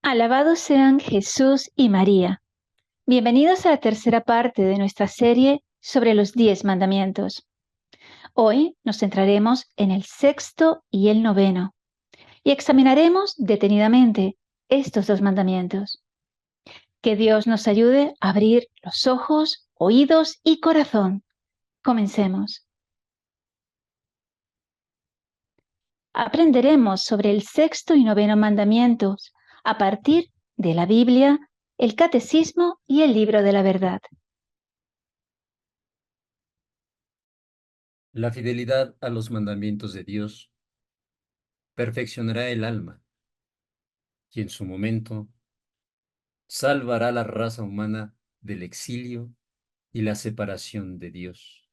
Alabados sean Jesús y María. Bienvenidos a la tercera parte de nuestra serie sobre los 10 mandamientos. Hoy nos centraremos en el sexto y el noveno y examinaremos detenidamente estos dos mandamientos. Que Dios nos ayude a abrir los ojos, oídos y corazón. Comencemos. Aprenderemos sobre el sexto y noveno mandamientos a partir de la Biblia, el Catecismo y el Libro de la Verdad. La fidelidad a los mandamientos de Dios perfeccionará el alma y en su momento salvará la raza humana del exilio y la separación de Dios.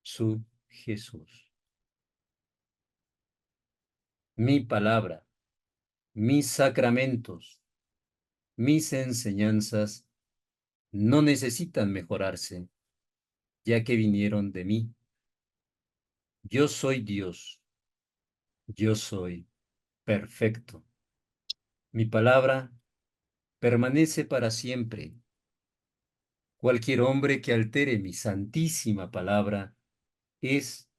Su Jesús. Mi palabra, mis sacramentos, mis enseñanzas no necesitan mejorarse, ya que vinieron de mí. Yo soy Dios. Yo soy perfecto. Mi palabra permanece para siempre. Cualquier hombre que altere mi santísima palabra es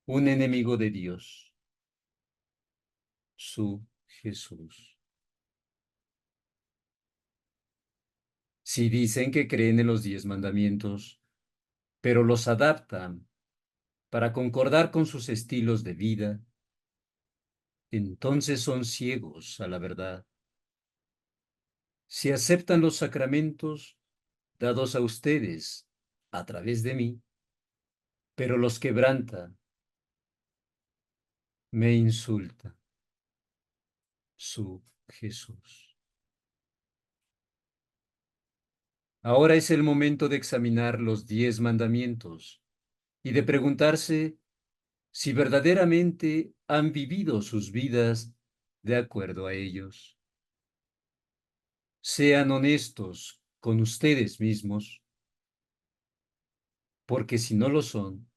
un enemigo de Dios. Su Jesús. Si dicen que creen en los 10 mandamientos, pero los adaptan para concordar con sus estilos de vida, entonces son ciegos a la verdad. Si aceptan los sacramentos dados a ustedes a través de mí, pero los quebrantan, me insulta. Su Jesús. Ahora es el momento de examinar los 10 mandamientos y de preguntarse si verdaderamente han vivido sus vidas de acuerdo a ellos. Sean honestos con ustedes mismos, porque si no lo son,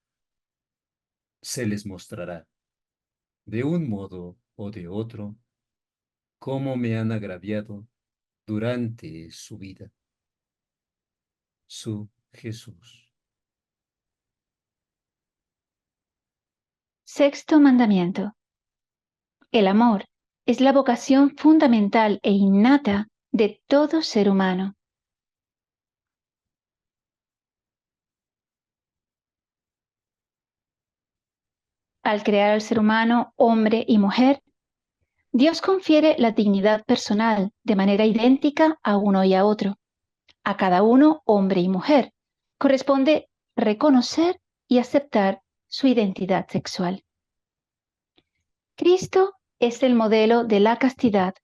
se les mostrará, de un modo o de otro, cómo me han agraviado durante su vida. Su Jesús. Sexto mandamiento. El amor es la vocación fundamental e innata de todo ser humano. Al crear al ser humano, hombre y mujer, Dios confiere la dignidad personal de manera idéntica a uno y a otro. A cada uno, hombre y mujer, corresponde reconocer y aceptar su identidad sexual. Cristo es el modelo de la castidad.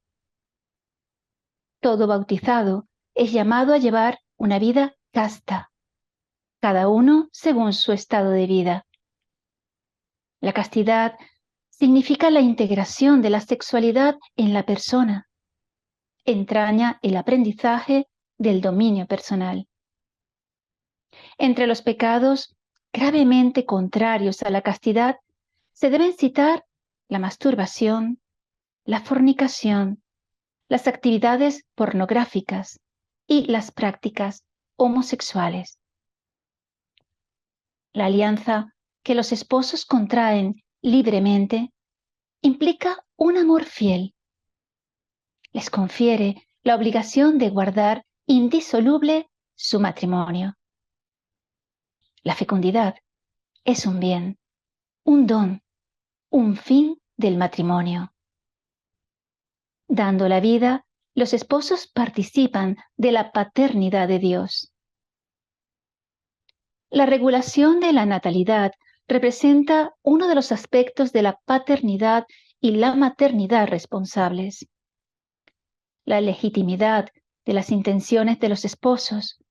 Todo bautizado es llamado a llevar una vida casta, cada uno según su estado de vida. La castidad significa la integración de la sexualidad en la persona. Entraña el aprendizaje del dominio personal. Entre los pecados gravemente contrarios a la castidad se deben citar la masturbación, la fornicación, las actividades pornográficas y las prácticas homosexuales. La alianza que los esposos contraen libremente implica un amor fiel. Les confiere la obligación de guardar indisoluble su matrimonio. La fecundidad es un bien, un don, un fin del matrimonio. Dando la vida, los esposos participan de la paternidad de Dios. La regulación de la natalidad representa uno de los aspectos de la paternidad y la maternidad responsables. La legitimidad de las intenciones de los esposos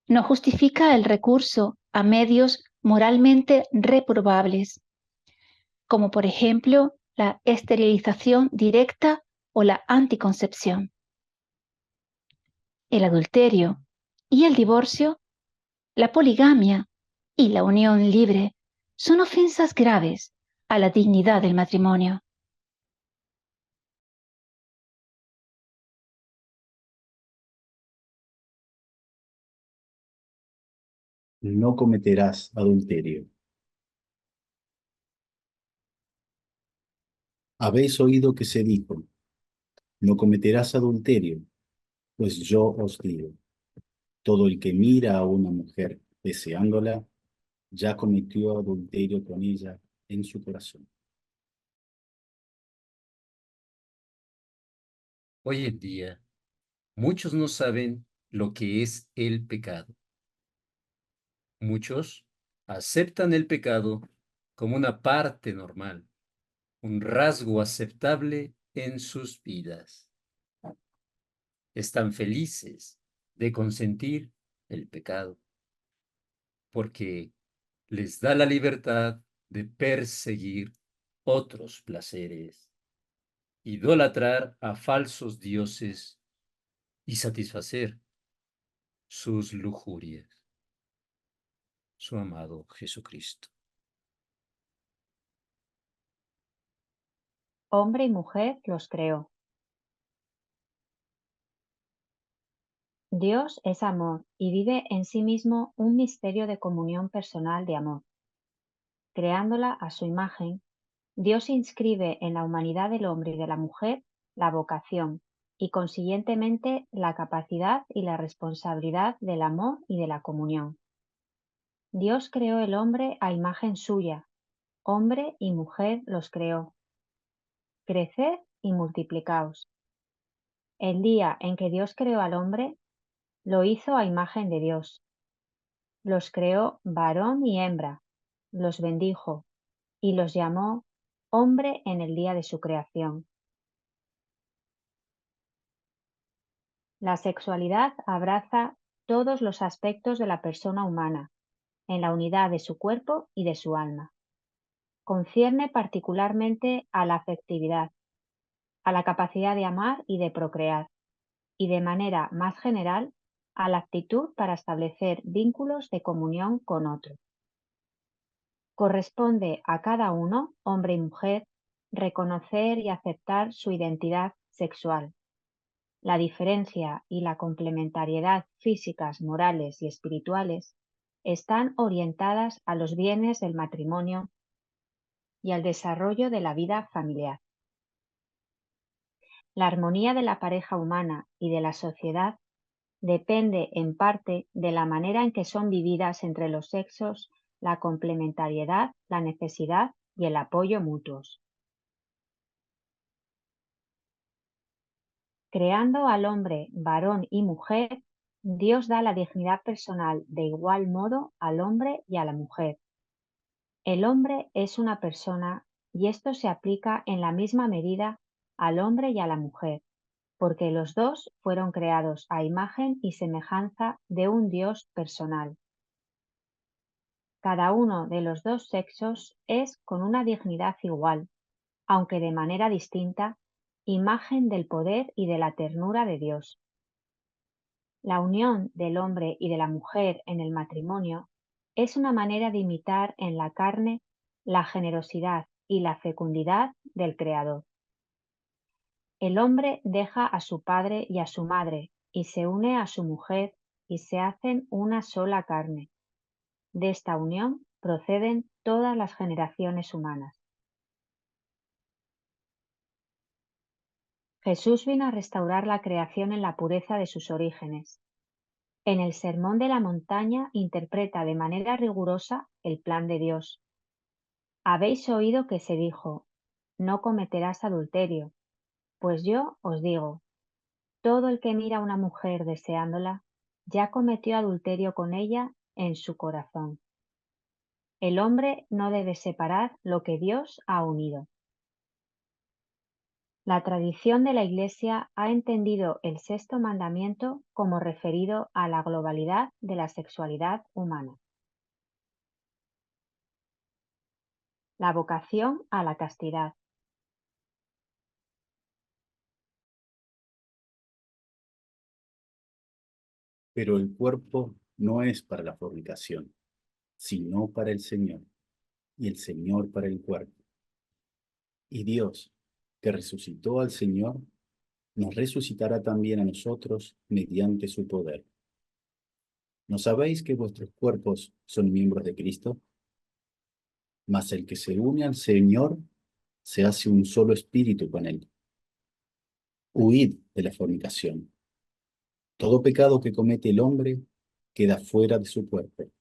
no justifica el recurso a medios moralmente reprobables, como por ejemplo la esterilización directa o la anticoncepción. El adulterio y el divorcio, la poligamia y la unión libre son ofensas graves a la dignidad del matrimonio. No cometerás adulterio. Habéis oído que se dijo, no cometerás adulterio, pues yo os digo, todo el que mira a una mujer deseándola, ya cometió adulterio con ella en su corazón. Hoy en día, muchos no saben lo que es el pecado. Muchos aceptan el pecado como una parte normal, un rasgo aceptable en sus vidas. Están felices de consentir el pecado, porque les da la libertad de perseguir otros placeres, idolatrar a falsos dioses y satisfacer sus lujurias. Su amado Jesucristo. Hombre y mujer los creó. Dios es amor y vive en sí mismo un misterio de comunión personal de amor. Creándola a su imagen, Dios inscribe en la humanidad del hombre y de la mujer la vocación y consiguientemente la capacidad y la responsabilidad del amor y de la comunión. Dios creó el hombre a imagen suya, hombre y mujer los creó. Creced y multiplicaos. El día en que Dios creó al hombre, lo hizo a imagen de Dios. Los creó varón y hembra, los bendijo y los llamó hombre en el día de su creación. La sexualidad abraza todos los aspectos de la persona humana, en la unidad de su cuerpo y de su alma. Concierne particularmente a la afectividad, a la capacidad de amar y de procrear, y de manera más general a la aptitud para establecer vínculos de comunión con otro. Corresponde a cada uno, hombre y mujer, reconocer y aceptar su identidad sexual. La diferencia y la complementariedad físicas, morales y espirituales están orientadas a los bienes del matrimonio y al desarrollo de la vida familiar. La armonía de la pareja humana y de la sociedad depende en parte de la manera en que son vividas entre los sexos la complementariedad, la necesidad y el apoyo mutuos. Creando al hombre varón y mujer, Dios da la dignidad personal de igual modo al hombre y a la mujer. El hombre es una persona y esto se aplica en la misma medida al hombre y a la mujer, porque los dos fueron creados a imagen y semejanza de un Dios personal. Cada uno de los dos sexos es con una dignidad igual, aunque de manera distinta, imagen del poder y de la ternura de Dios. La unión del hombre y de la mujer en el matrimonio es una manera de imitar en la carne la generosidad y la fecundidad del Creador. El hombre deja a su padre y a su madre y se une a su mujer y se hacen una sola carne. De esta unión proceden todas las generaciones humanas. Jesús vino a restaurar la creación en la pureza de sus orígenes. En el Sermón de la Montaña interpreta de manera rigurosa el plan de Dios. Habéis oído que se dijo, no cometerás adulterio, pues yo os digo, todo el que mira a una mujer deseándola, ya cometió adulterio con ella en su corazón. El hombre no debe separar lo que Dios ha unido. La tradición de la Iglesia ha entendido el sexto mandamiento como referido a la globalidad de la sexualidad humana. La vocación a la castidad. Pero el cuerpo no es para la fornicación, sino para el Señor, y el Señor para el cuerpo. Y Dios, que resucitó al Señor, nos resucitará también a nosotros mediante su poder. ¿No sabéis que vuestros cuerpos son miembros de Cristo? Mas el que se une al Señor se hace un solo espíritu con él. Huid de la fornicación. Todo pecado que comete el hombre queda fuera de su cuerpo,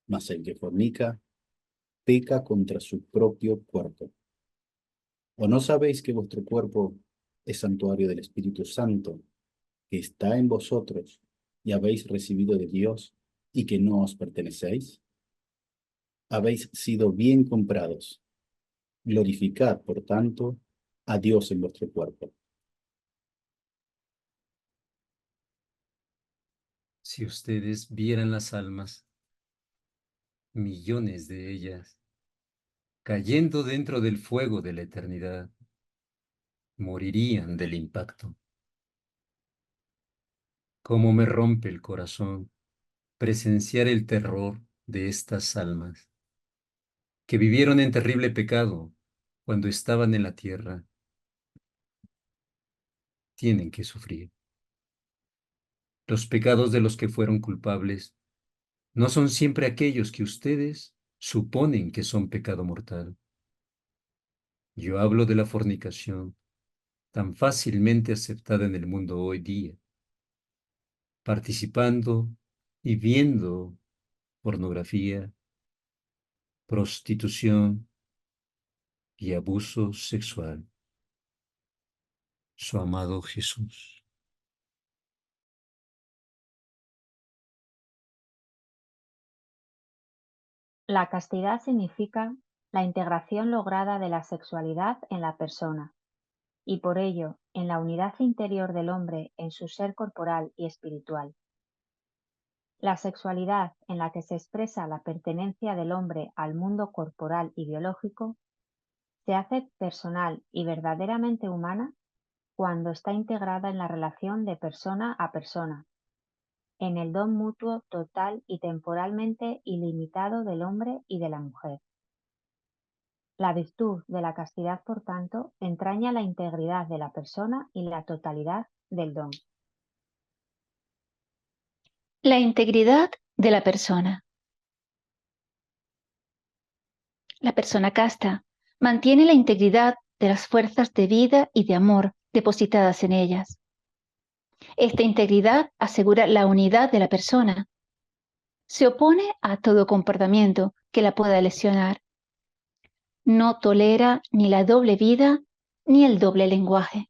mas el que fornica peca contra su propio cuerpo. ¿O no sabéis que vuestro cuerpo es santuario del Espíritu Santo, que está en vosotros y habéis recibido de Dios y que no os pertenecéis? Habéis sido bien comprados. Glorificad, por tanto, a Dios en vuestro cuerpo. Si ustedes vieran las almas, millones de ellas, cayendo dentro del fuego de la eternidad, morirían del impacto. Cómo me rompe el corazón presenciar el terror de estas almas, que vivieron en terrible pecado cuando estaban en la tierra. Tienen que sufrir. Los pecados de los que fueron culpables no son siempre aquellos que ustedes suponen que son pecado mortal. Yo hablo de la fornicación, tan fácilmente aceptada en el mundo hoy día, participando y viendo pornografía, prostitución y abuso sexual. Su amado Jesús. La castidad significa la integración lograda de la sexualidad en la persona y por ello en la unidad interior del hombre en su ser corporal y espiritual. La sexualidad en la que se expresa la pertenencia del hombre al mundo corporal y biológico se hace personal y verdaderamente humana cuando está integrada en la relación de persona a persona, en el don mutuo total y temporalmente ilimitado del hombre y de la mujer. La virtud de la castidad, por tanto, entraña la integridad de la persona y la totalidad del don. La integridad de la persona. La persona casta mantiene la integridad de las fuerzas de vida y de amor depositadas en ellas. Esta integridad asegura la unidad de la persona. Se opone a todo comportamiento que la pueda lesionar. No tolera ni la doble vida ni el doble lenguaje.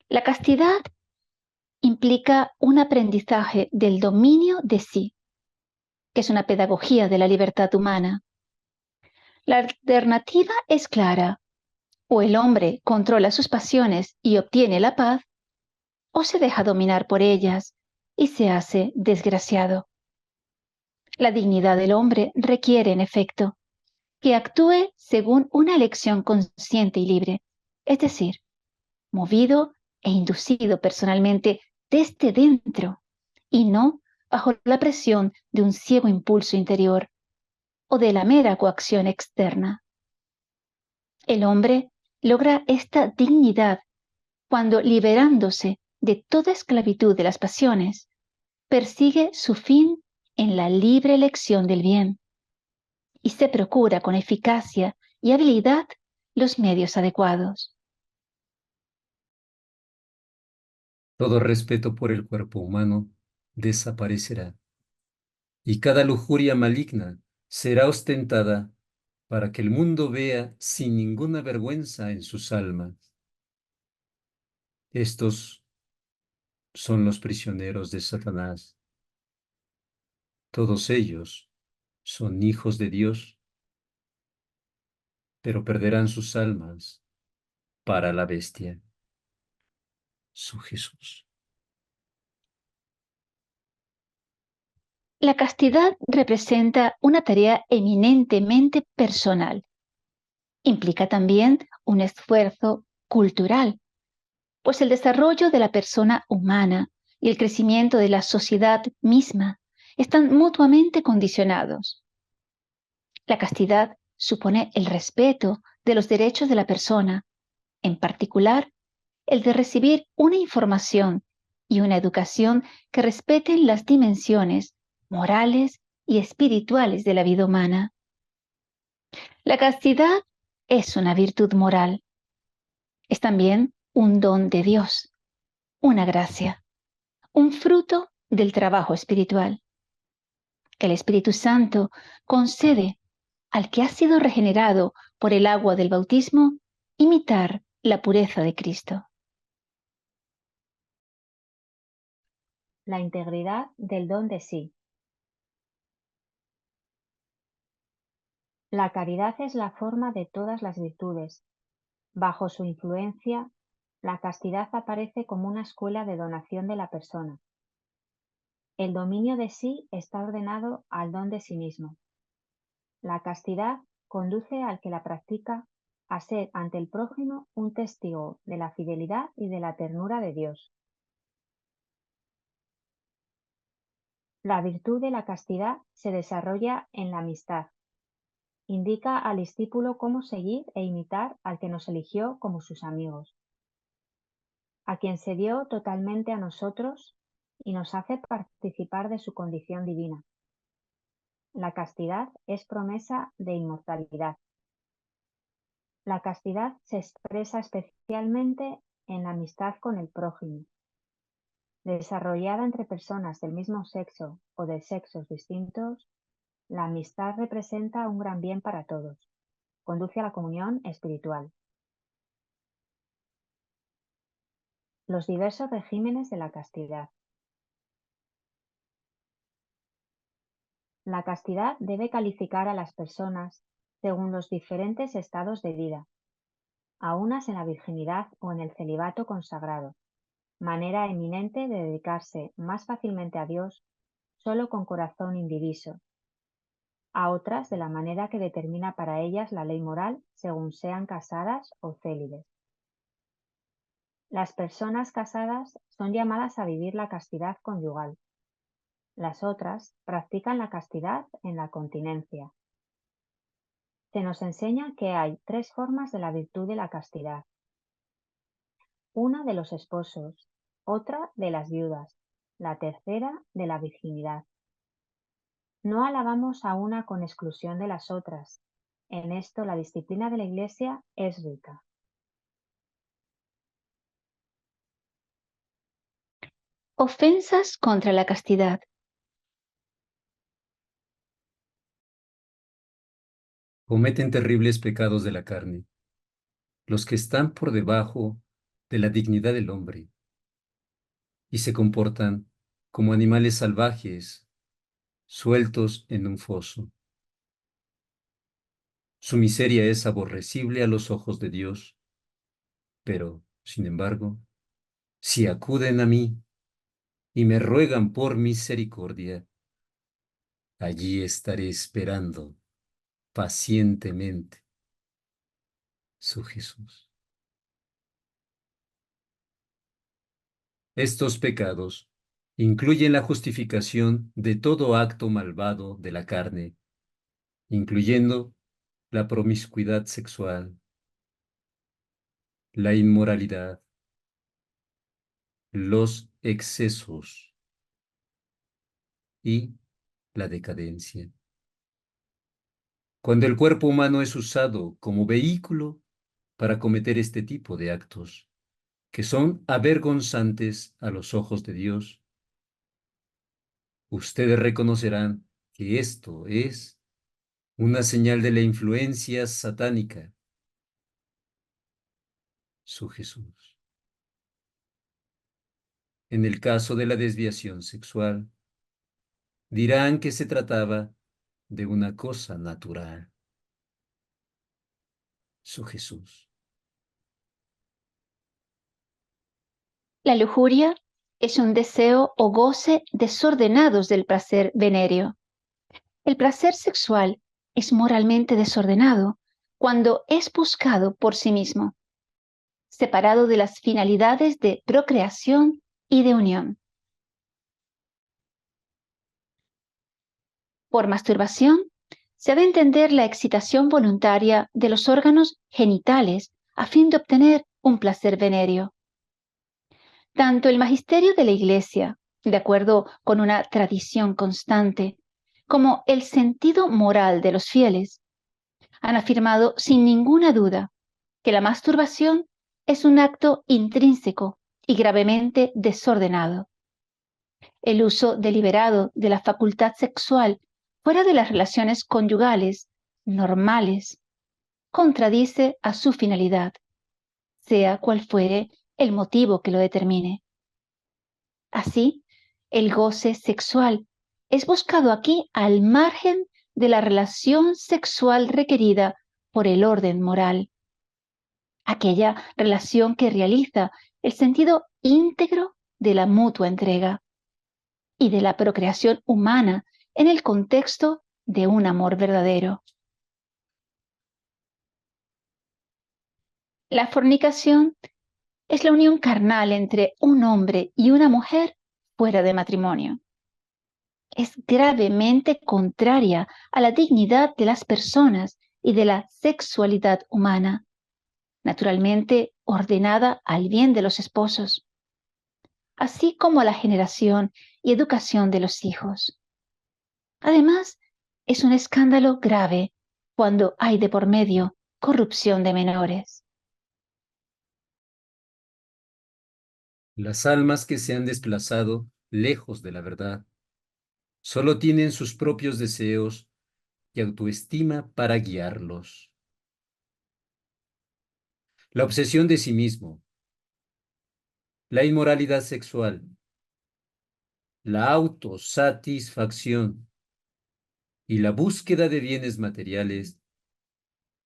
La castidad implica un aprendizaje del dominio de sí, que es una pedagogía de la libertad humana. La alternativa es clara: o el hombre controla sus pasiones y obtiene la paz, o se deja dominar por ellas y se hace desgraciado. La dignidad del hombre requiere, en efecto, que actúe según una elección consciente y libre, es decir, movido e inducido personalmente desde dentro y no bajo la presión de un ciego impulso interior o de la mera coacción externa. El hombre logra esta dignidad cuando, liberándose de toda esclavitud de las pasiones, persigue su fin en la libre elección del bien y se procura con eficacia y habilidad los medios adecuados. Todo respeto por el cuerpo humano desaparecerá, y cada lujuria maligna será ostentada para que el mundo vea sin ninguna vergüenza en sus almas. Estos son los prisioneros de Satanás. Todos ellos son hijos de Dios, pero perderán sus almas para la bestia, su Jesús. La castidad representa una tarea eminentemente personal. Implica también un esfuerzo cultural, pues el desarrollo de la persona humana y el crecimiento de la sociedad misma están mutuamente condicionados. La castidad supone el respeto de los derechos de la persona, en particular el de recibir una información y una educación que respeten las dimensiones morales y espirituales de la vida humana. La castidad es una virtud moral. Es también un don de Dios, una gracia, un fruto del trabajo espiritual. El Espíritu Santo concede al que ha sido regenerado por el agua del bautismo imitar la pureza de Cristo. La integridad del don de sí. La caridad es la forma de todas las virtudes. Bajo su influencia, la castidad aparece como una escuela de donación de la persona. El dominio de sí está ordenado al don de sí mismo. La castidad conduce al que la practica a ser ante el prójimo un testigo de la fidelidad y de la ternura de Dios. La virtud de la castidad se desarrolla en la amistad. Indica al discípulo cómo seguir e imitar al que nos eligió como sus amigos, a quien se dio totalmente a nosotros y nos hace participar de su condición divina. La castidad es promesa de inmortalidad. La castidad se expresa especialmente en la amistad con el prójimo. Desarrollada entre personas del mismo sexo o de sexos distintos, la amistad representa un gran bien para todos. Conduce a la comunión espiritual. Los diversos regímenes de la castidad. La castidad debe calificar a las personas según los diferentes estados de vida, a unas en la virginidad o en el celibato consagrado, manera eminente de dedicarse más fácilmente a Dios solo con corazón indiviso, a otras de la manera que determina para ellas la ley moral según sean casadas o célibes. Las personas casadas son llamadas a vivir la castidad conyugal. Las otras practican la castidad en la continencia. Se nos enseña que hay 3 formas de la virtud de la castidad. Una de los esposos, otra de las viudas, la tercera de la virginidad. No alabamos a una con exclusión de las otras. En esto la disciplina de la Iglesia es rica. Ofensas contra la castidad. Cometen terribles pecados de la carne, los que están por debajo de la dignidad del hombre, y se comportan como animales salvajes, sueltos en un foso. Su miseria es aborrecible a los ojos de Dios, pero, sin embargo, si acuden a mí y me ruegan por misericordia, allí estaré esperando pacientemente su Jesús. Estos pecados incluyen la justificación de todo acto malvado de la carne, incluyendo la promiscuidad sexual, la inmoralidad, los excesos y la decadencia. Cuando el cuerpo humano es usado como vehículo para cometer este tipo de actos, que son avergonzantes a los ojos de Dios, ustedes reconocerán que esto es una señal de la influencia satánica, su Jesús. En el caso de la desviación sexual, dirán que se trataba de una cosa natural, su Jesús. La lujuria es un deseo o goce desordenados del placer venéreo. El placer sexual es moralmente desordenado cuando es buscado por sí mismo, separado de las finalidades de procreación y de unión. Por masturbación se ha de entender la excitación voluntaria de los órganos genitales a fin de obtener un placer venéreo. Tanto el magisterio de la Iglesia, de acuerdo con una tradición constante, como el sentido moral de los fieles, han afirmado sin ninguna duda que la masturbación es un acto intrínseco y gravemente desordenado. El uso deliberado de la facultad sexual fuera de las relaciones conyugales normales contradice a su finalidad, sea cual fuere el motivo que lo determine. Así, el goce sexual es buscado aquí al margen de la relación sexual requerida por el orden moral, aquella relación que realiza el sentido íntegro de la mutua entrega y de la procreación humana en el contexto de un amor verdadero. La fornicación es la unión carnal entre un hombre y una mujer fuera de matrimonio. Es gravemente contraria a la dignidad de las personas y de la sexualidad humana, naturalmente ordenada al bien de los esposos, así como a la generación y educación de los hijos. Además, es un escándalo grave cuando hay de por medio corrupción de menores. Las almas que se han desplazado lejos de la verdad solo tienen sus propios deseos y autoestima para guiarlos. La obsesión de sí mismo, la inmoralidad sexual, la autosatisfacción y la búsqueda de bienes materiales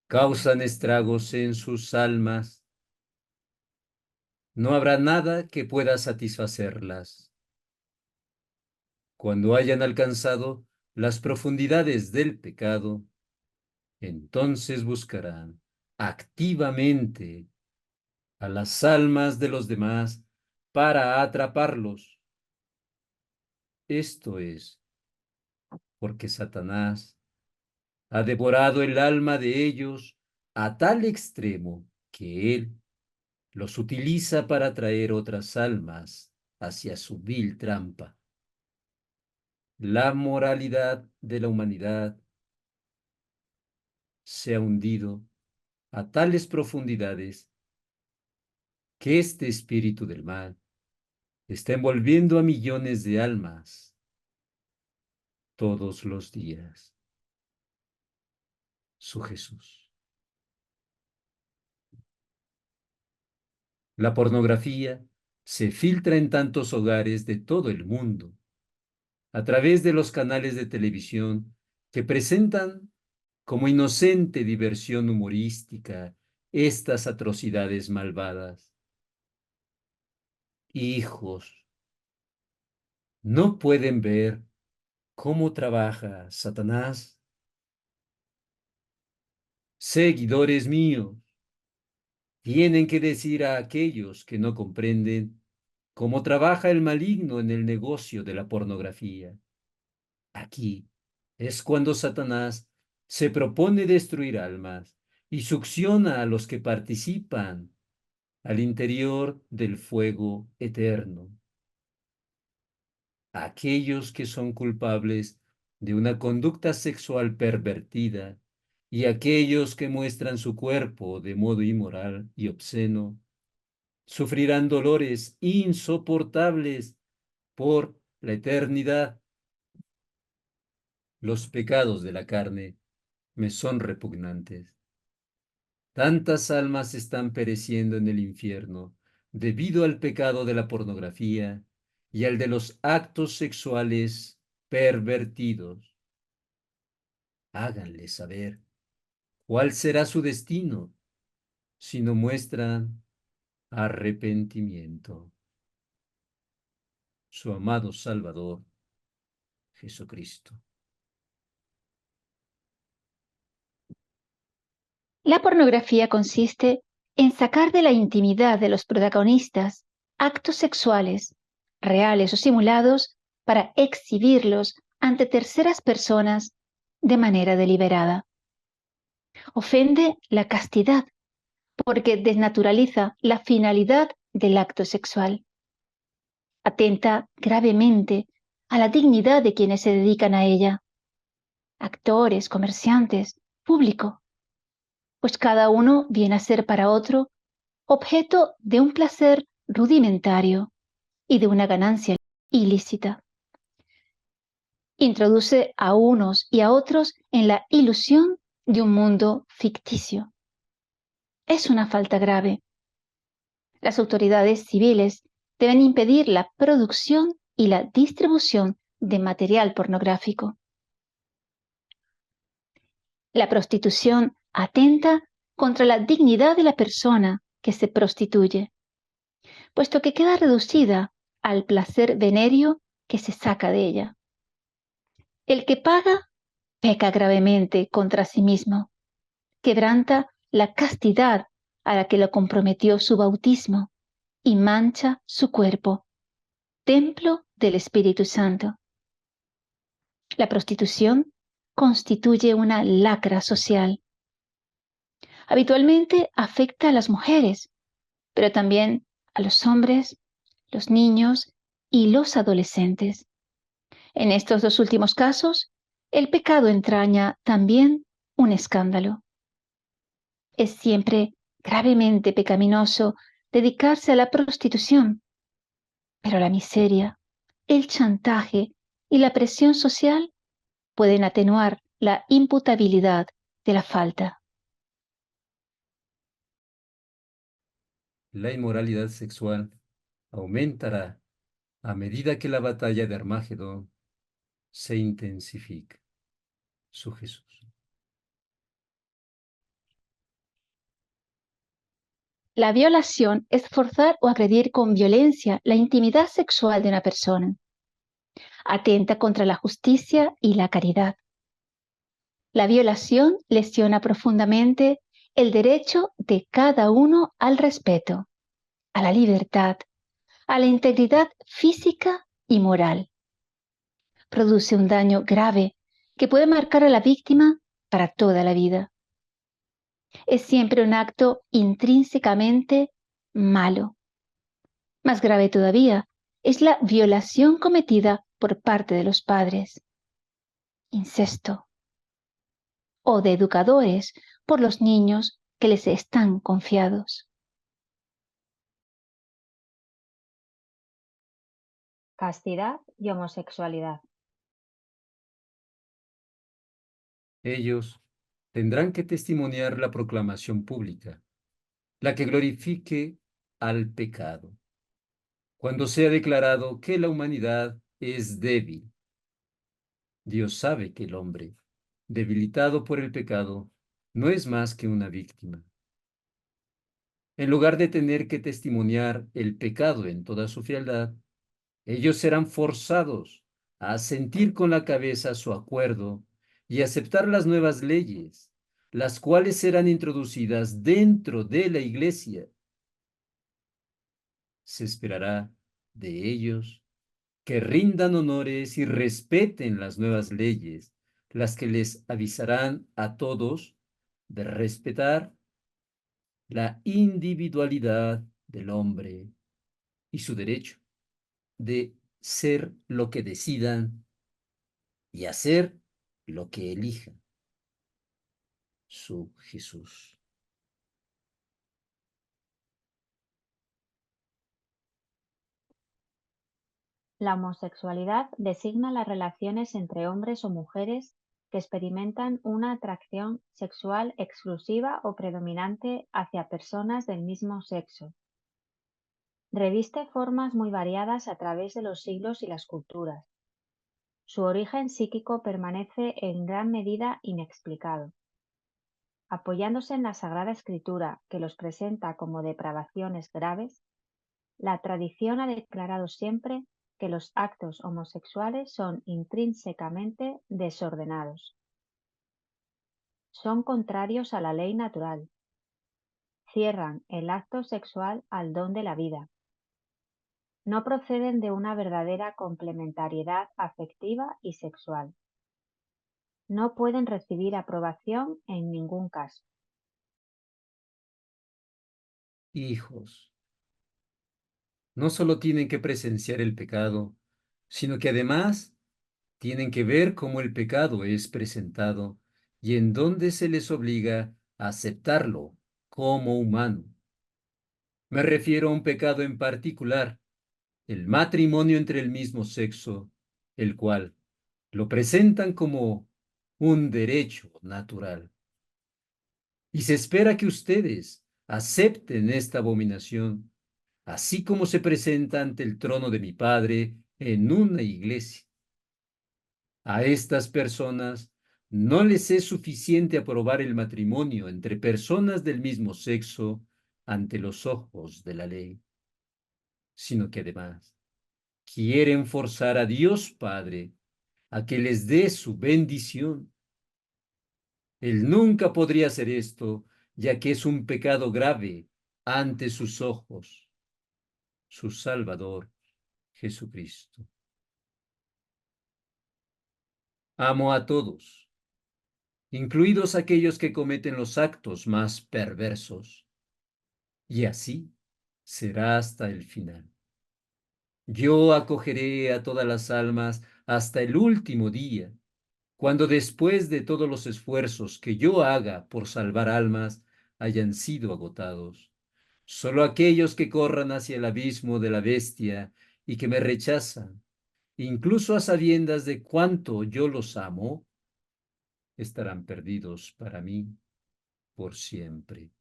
causan estragos en sus almas. No habrá nada que pueda satisfacerlas. Cuando hayan alcanzado las profundidades del pecado, entonces buscarán activamente a las almas de los demás para atraparlos. Esto es porque Satanás ha devorado el alma de ellos a tal extremo que él los utiliza para atraer otras almas hacia su vil trampa. La moralidad de la humanidad se ha hundido a tales profundidades que este espíritu del mal está envolviendo a millones de almas todos los días. Su Jesús. La pornografía se filtra en tantos hogares de todo el mundo a través de los canales de televisión que presentan como inocente diversión humorística estas atrocidades malvadas. Hijos, ¿no pueden ver cómo trabaja Satanás? Seguidores míos, tienen que decir a aquellos que no comprenden cómo trabaja el maligno en el negocio de la pornografía. Aquí es cuando Satanás se propone destruir almas y succiona a los que participan al interior del fuego eterno. Aquellos que son culpables de una conducta sexual pervertida y aquellos que muestran su cuerpo de modo inmoral y obsceno, sufrirán dolores insoportables por la eternidad. Los pecados de la carne me son repugnantes. Tantas almas están pereciendo en el infierno debido al pecado de la pornografía y al de los actos sexuales pervertidos. Háganle saber cuál será su destino si no muestran arrepentimiento. Su amado Salvador, Jesucristo. La pornografía consiste en sacar de la intimidad de los protagonistas actos sexuales, reales o simulados, para exhibirlos ante terceras personas de manera deliberada. Ofende la castidad porque desnaturaliza la finalidad del acto sexual. Atenta gravemente a la dignidad de quienes se dedican a ella, actores, comerciantes, público, pues cada uno viene a ser para otro objeto de un placer rudimentario y de una ganancia ilícita. Introduce a unos y a otros en la ilusión de un mundo ficticio. Es una falta grave. Las autoridades civiles deben impedir la producción y la distribución de material pornográfico. La prostitución atenta contra la dignidad de la persona que se prostituye, puesto que queda reducida al placer venéreo que se saca de ella. El que paga peca gravemente contra sí mismo, quebranta la castidad a la que lo comprometió su bautismo y mancha su cuerpo, templo del Espíritu Santo. La prostitución constituye una lacra social. Habitualmente afecta a las mujeres, pero también a los hombres, los niños y los adolescentes. En estos dos últimos casos, el pecado entraña también un escándalo. Es siempre gravemente pecaminoso dedicarse a la prostitución, pero la miseria, el chantaje y la presión social pueden atenuar la imputabilidad de la falta. La inmoralidad sexual aumentará a medida que la batalla de Armagedón se intensifica. Su Jesús. La violación es forzar o agredir con violencia la intimidad sexual de una persona. Atenta contra la justicia y la caridad. La violación lesiona profundamente el derecho de cada uno al respeto, a la libertad, a la integridad física y moral. Produce un daño grave que puede marcar a la víctima para toda la vida. Es siempre un acto intrínsecamente malo. Más grave todavía es la violación cometida por parte de los padres, incesto, o de educadores por los niños que les están confiados. Castidad y homosexualidad. Ellos tendrán que testimoniar la proclamación pública, la que glorifique al pecado, cuando sea declarado que la humanidad es débil. Dios sabe que el hombre, debilitado por el pecado, no es más que una víctima. En lugar de tener que testimoniar el pecado en toda su frialdad, ellos serán forzados a asentir con la cabeza su acuerdo y aceptar las nuevas leyes, las cuales serán introducidas dentro de la Iglesia. Se esperará de ellos que rindan honores y respeten las nuevas leyes, las que les avisarán a todos de respetar la individualidad del hombre y su derecho de ser lo que decidan y hacer lo que elijan. Su Jesús. La homosexualidad designa las relaciones entre hombres o mujeres que experimentan una atracción sexual exclusiva o predominante hacia personas del mismo sexo. Reviste formas muy variadas a través de los siglos y las culturas. Su origen psíquico permanece en gran medida inexplicado. Apoyándose en la Sagrada Escritura, que los presenta como depravaciones graves, la tradición ha declarado siempre que los actos homosexuales son intrínsecamente desordenados. Son contrarios a la ley natural. Cierran el acto sexual al don de la vida. No proceden de una verdadera complementariedad afectiva y sexual. No pueden recibir aprobación en ningún caso. Hijos, no solo tienen que presenciar el pecado, sino que además tienen que ver cómo el pecado es presentado y en dónde se les obliga a aceptarlo como humano. Me refiero a un pecado en particular, el matrimonio entre el mismo sexo, el cual lo presentan como un derecho natural. Y se espera que ustedes acepten esta abominación, así como se presenta ante el trono de mi Padre en una iglesia. A estas personas no les es suficiente aprobar el matrimonio entre personas del mismo sexo ante los ojos de la ley, sino que además quieren forzar a Dios Padre a que les dé su bendición. Él nunca podría hacer esto, ya que es un pecado grave ante sus ojos, su Salvador Jesucristo. Amo a todos, incluidos aquellos que cometen los actos más perversos, y así será hasta el final. Yo acogeré a todas las almas hasta el último día, cuando después de todos los esfuerzos que yo haga por salvar almas hayan sido agotados. Solo aquellos que corran hacia el abismo de la bestia y que me rechazan, incluso a sabiendas de cuánto yo los amo, estarán perdidos para mí por siempre.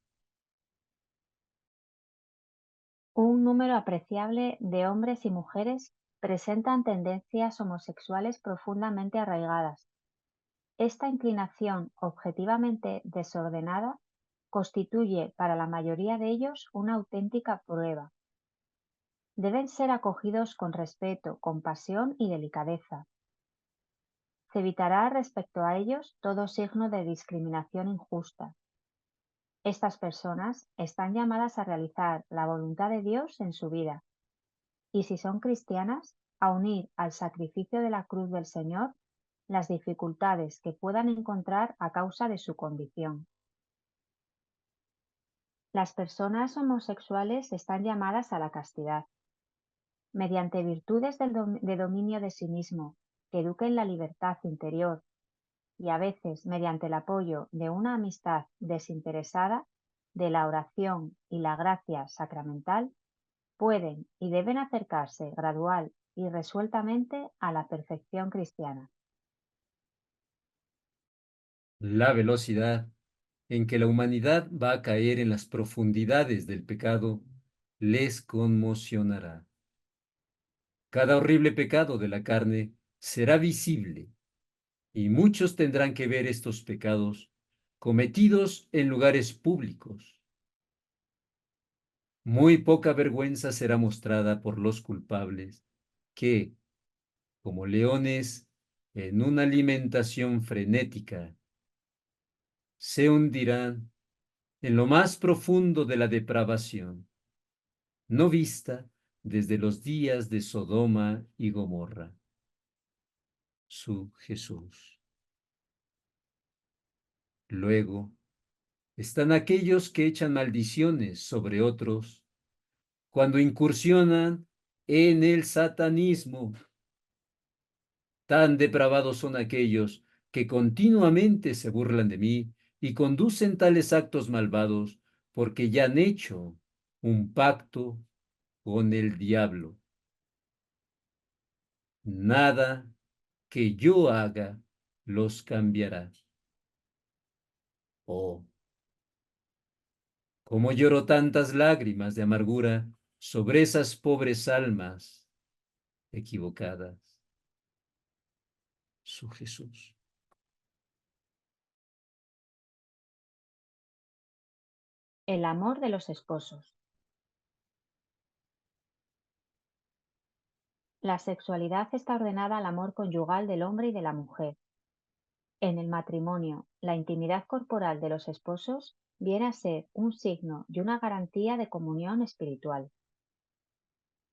Un número apreciable de hombres y mujeres presentan tendencias homosexuales profundamente arraigadas. Esta inclinación objetivamente desordenada constituye para la mayoría de ellos una auténtica prueba. Deben ser acogidos con respeto, compasión y delicadeza. Se evitará respecto a ellos todo signo de discriminación injusta. Estas personas están llamadas a realizar la voluntad de Dios en su vida, y si son cristianas, a unir al sacrificio de la cruz del Señor las dificultades que puedan encontrar a causa de su condición. Las personas homosexuales están llamadas a la castidad, mediante virtudes de dominio de sí mismo, que eduquen la libertad interior, y a veces mediante el apoyo de una amistad desinteresada, de la oración y la gracia sacramental, pueden y deben acercarse gradual y resueltamente a la perfección cristiana. La velocidad en que la humanidad va a caer en las profundidades del pecado les conmocionará. Cada horrible pecado de la carne será visible y muchos tendrán que ver estos pecados cometidos en lugares públicos. Muy poca vergüenza será mostrada por los culpables que, como leones en una alimentación frenética, se hundirán en lo más profundo de la depravación, no vista desde los días de Sodoma y Gomorra. Su Jesús. Luego están aquellos que echan maldiciones sobre otros cuando incursionan en el satanismo. Tan depravados son aquellos que continuamente se burlan de mí y conducen tales actos malvados porque ya han hecho un pacto con el diablo. Nada que yo haga los cambiará. Oh, cómo lloro tantas lágrimas de amargura sobre esas pobres almas equivocadas. Su Jesús. El amor de los esposos. La sexualidad está ordenada al amor conyugal del hombre y de la mujer. En el matrimonio, la intimidad corporal de los esposos viene a ser un signo y una garantía de comunión espiritual.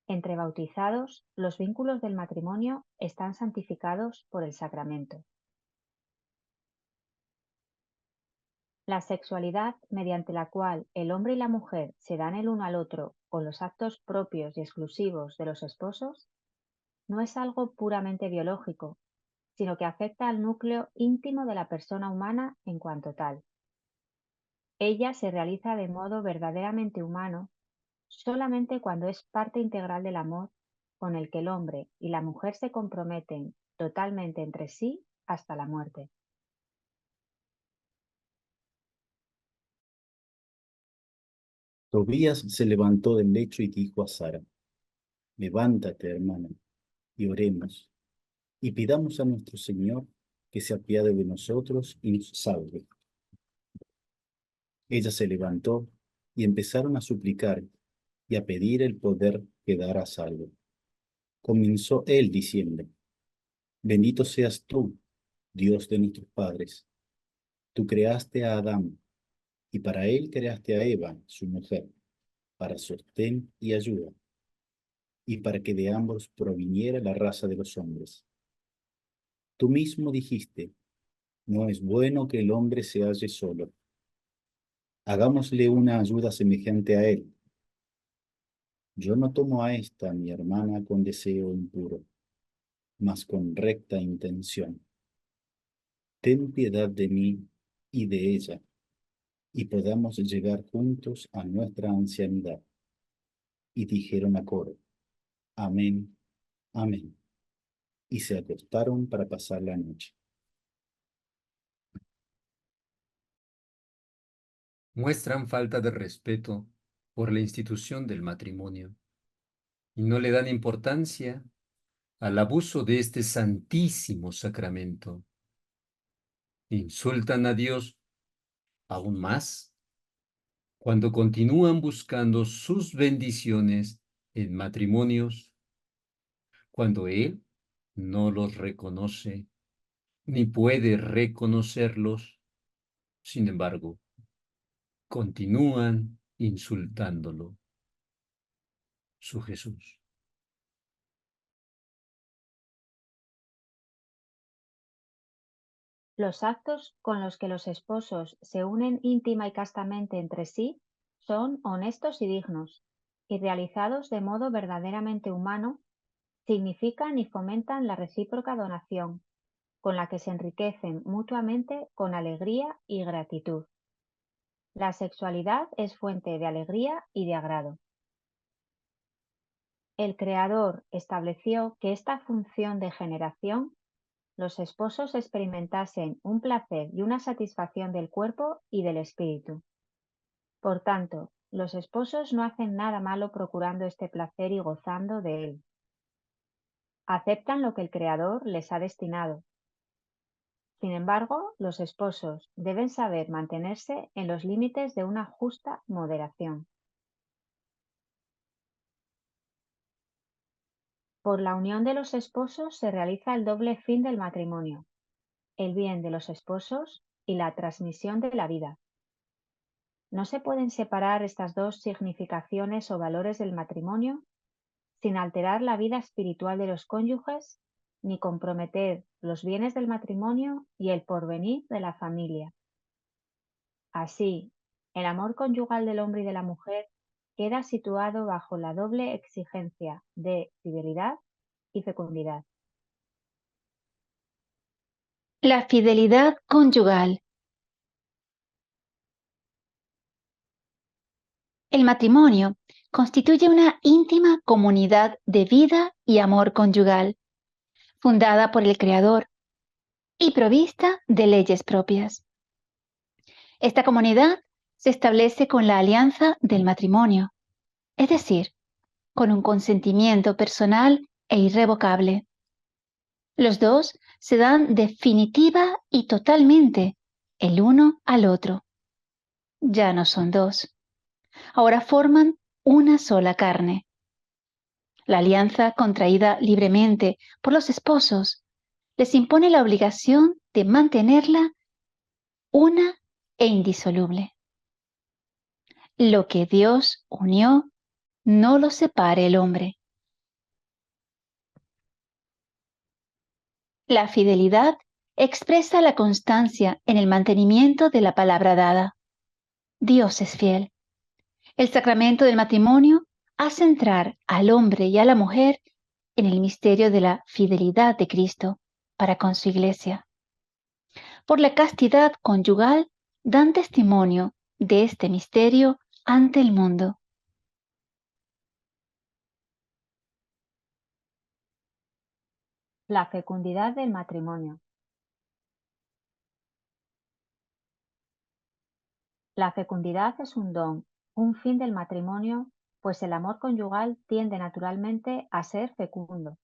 Entre bautizados, los vínculos del matrimonio están santificados por el sacramento. La sexualidad mediante la cual el hombre y la mujer se dan el uno al otro con los actos propios y exclusivos de los esposos no es algo puramente biológico, sino que afecta al núcleo íntimo de la persona humana en cuanto tal. Ella se realiza de modo verdaderamente humano solamente cuando es parte integral del amor con el que el hombre y la mujer se comprometen totalmente entre sí hasta la muerte. Tobías se levantó del lecho y dijo a Sara: Levántate, hermana, y oremos, y pidamos a nuestro Señor que se apiade de nosotros y nos salve. Ella se levantó y empezaron a suplicar y a pedir el poder quedar a salvo. Comenzó él diciendo: Bendito seas tú, Dios de nuestros padres. Tú creaste a Adán, y para él creaste a Eva, su mujer, para sostén y ayuda, y para que de ambos proviniera la raza de los hombres. Tú mismo dijiste: No es bueno que el hombre se halle solo. Hagámosle una ayuda semejante a él. Yo no tomo a esta, mi hermana, con deseo impuro, mas con recta intención. Ten piedad de mí y de ella, y podamos llegar juntos a nuestra ancianidad. Y dijeron a coro: Amén, amén. Y se acostaron para pasar la noche. Muestran falta de respeto por la institución del matrimonio y no le dan importancia al abuso de este santísimo sacramento. Insultan a Dios aún más cuando continúan buscando sus bendiciones en matrimonios, cuando Él no los reconoce ni puede reconocerlos. Sin embargo, continúan insultándolo, su Jesús. Los actos con los que los esposos se unen íntima y castamente entre sí son honestos y dignos, y realizados de modo verdaderamente humano, significan y fomentan la recíproca donación, con la que se enriquecen mutuamente con alegría y gratitud. La sexualidad es fuente de alegría y de agrado. El Creador estableció que esta función de generación los esposos experimentasen un placer y una satisfacción del cuerpo y del espíritu. Por tanto, los esposos no hacen nada malo procurando este placer y gozando de él. Aceptan lo que el Creador les ha destinado. Sin embargo, los esposos deben saber mantenerse en los límites de una justa moderación. Por la unión de los esposos se realiza el doble fin del matrimonio, el bien de los esposos y la transmisión de la vida. No se pueden separar estas dos significaciones o valores del matrimonio sin alterar la vida espiritual de los cónyuges ni comprometer los bienes del matrimonio y el porvenir de la familia. Así, el amor conyugal del hombre y de la mujer queda situado bajo la doble exigencia de fidelidad y fecundidad. La fidelidad conyugal. El matrimonio constituye una íntima comunidad de vida y amor conyugal, fundada por el Creador y provista de leyes propias. Esta comunidad se establece con la alianza del matrimonio, es decir, con un consentimiento personal e irrevocable. Los dos se dan definitiva y totalmente el uno al otro. Ya no son dos. Ahora forman una sola carne. La alianza contraída libremente por los esposos les impone la obligación de mantenerla una e indisoluble. Lo que Dios unió, no lo separe el hombre. La fidelidad expresa la constancia en el mantenimiento de la palabra dada. Dios es fiel. El sacramento del matrimonio hace entrar al hombre y a la mujer en el misterio de la fidelidad de Cristo para con su Iglesia. Por la castidad conyugal dan testimonio de este misterio ante el mundo. La fecundidad del matrimonio. La fecundidad es un don, un fin del matrimonio, pues el amor conyugal tiende naturalmente a ser fecundo.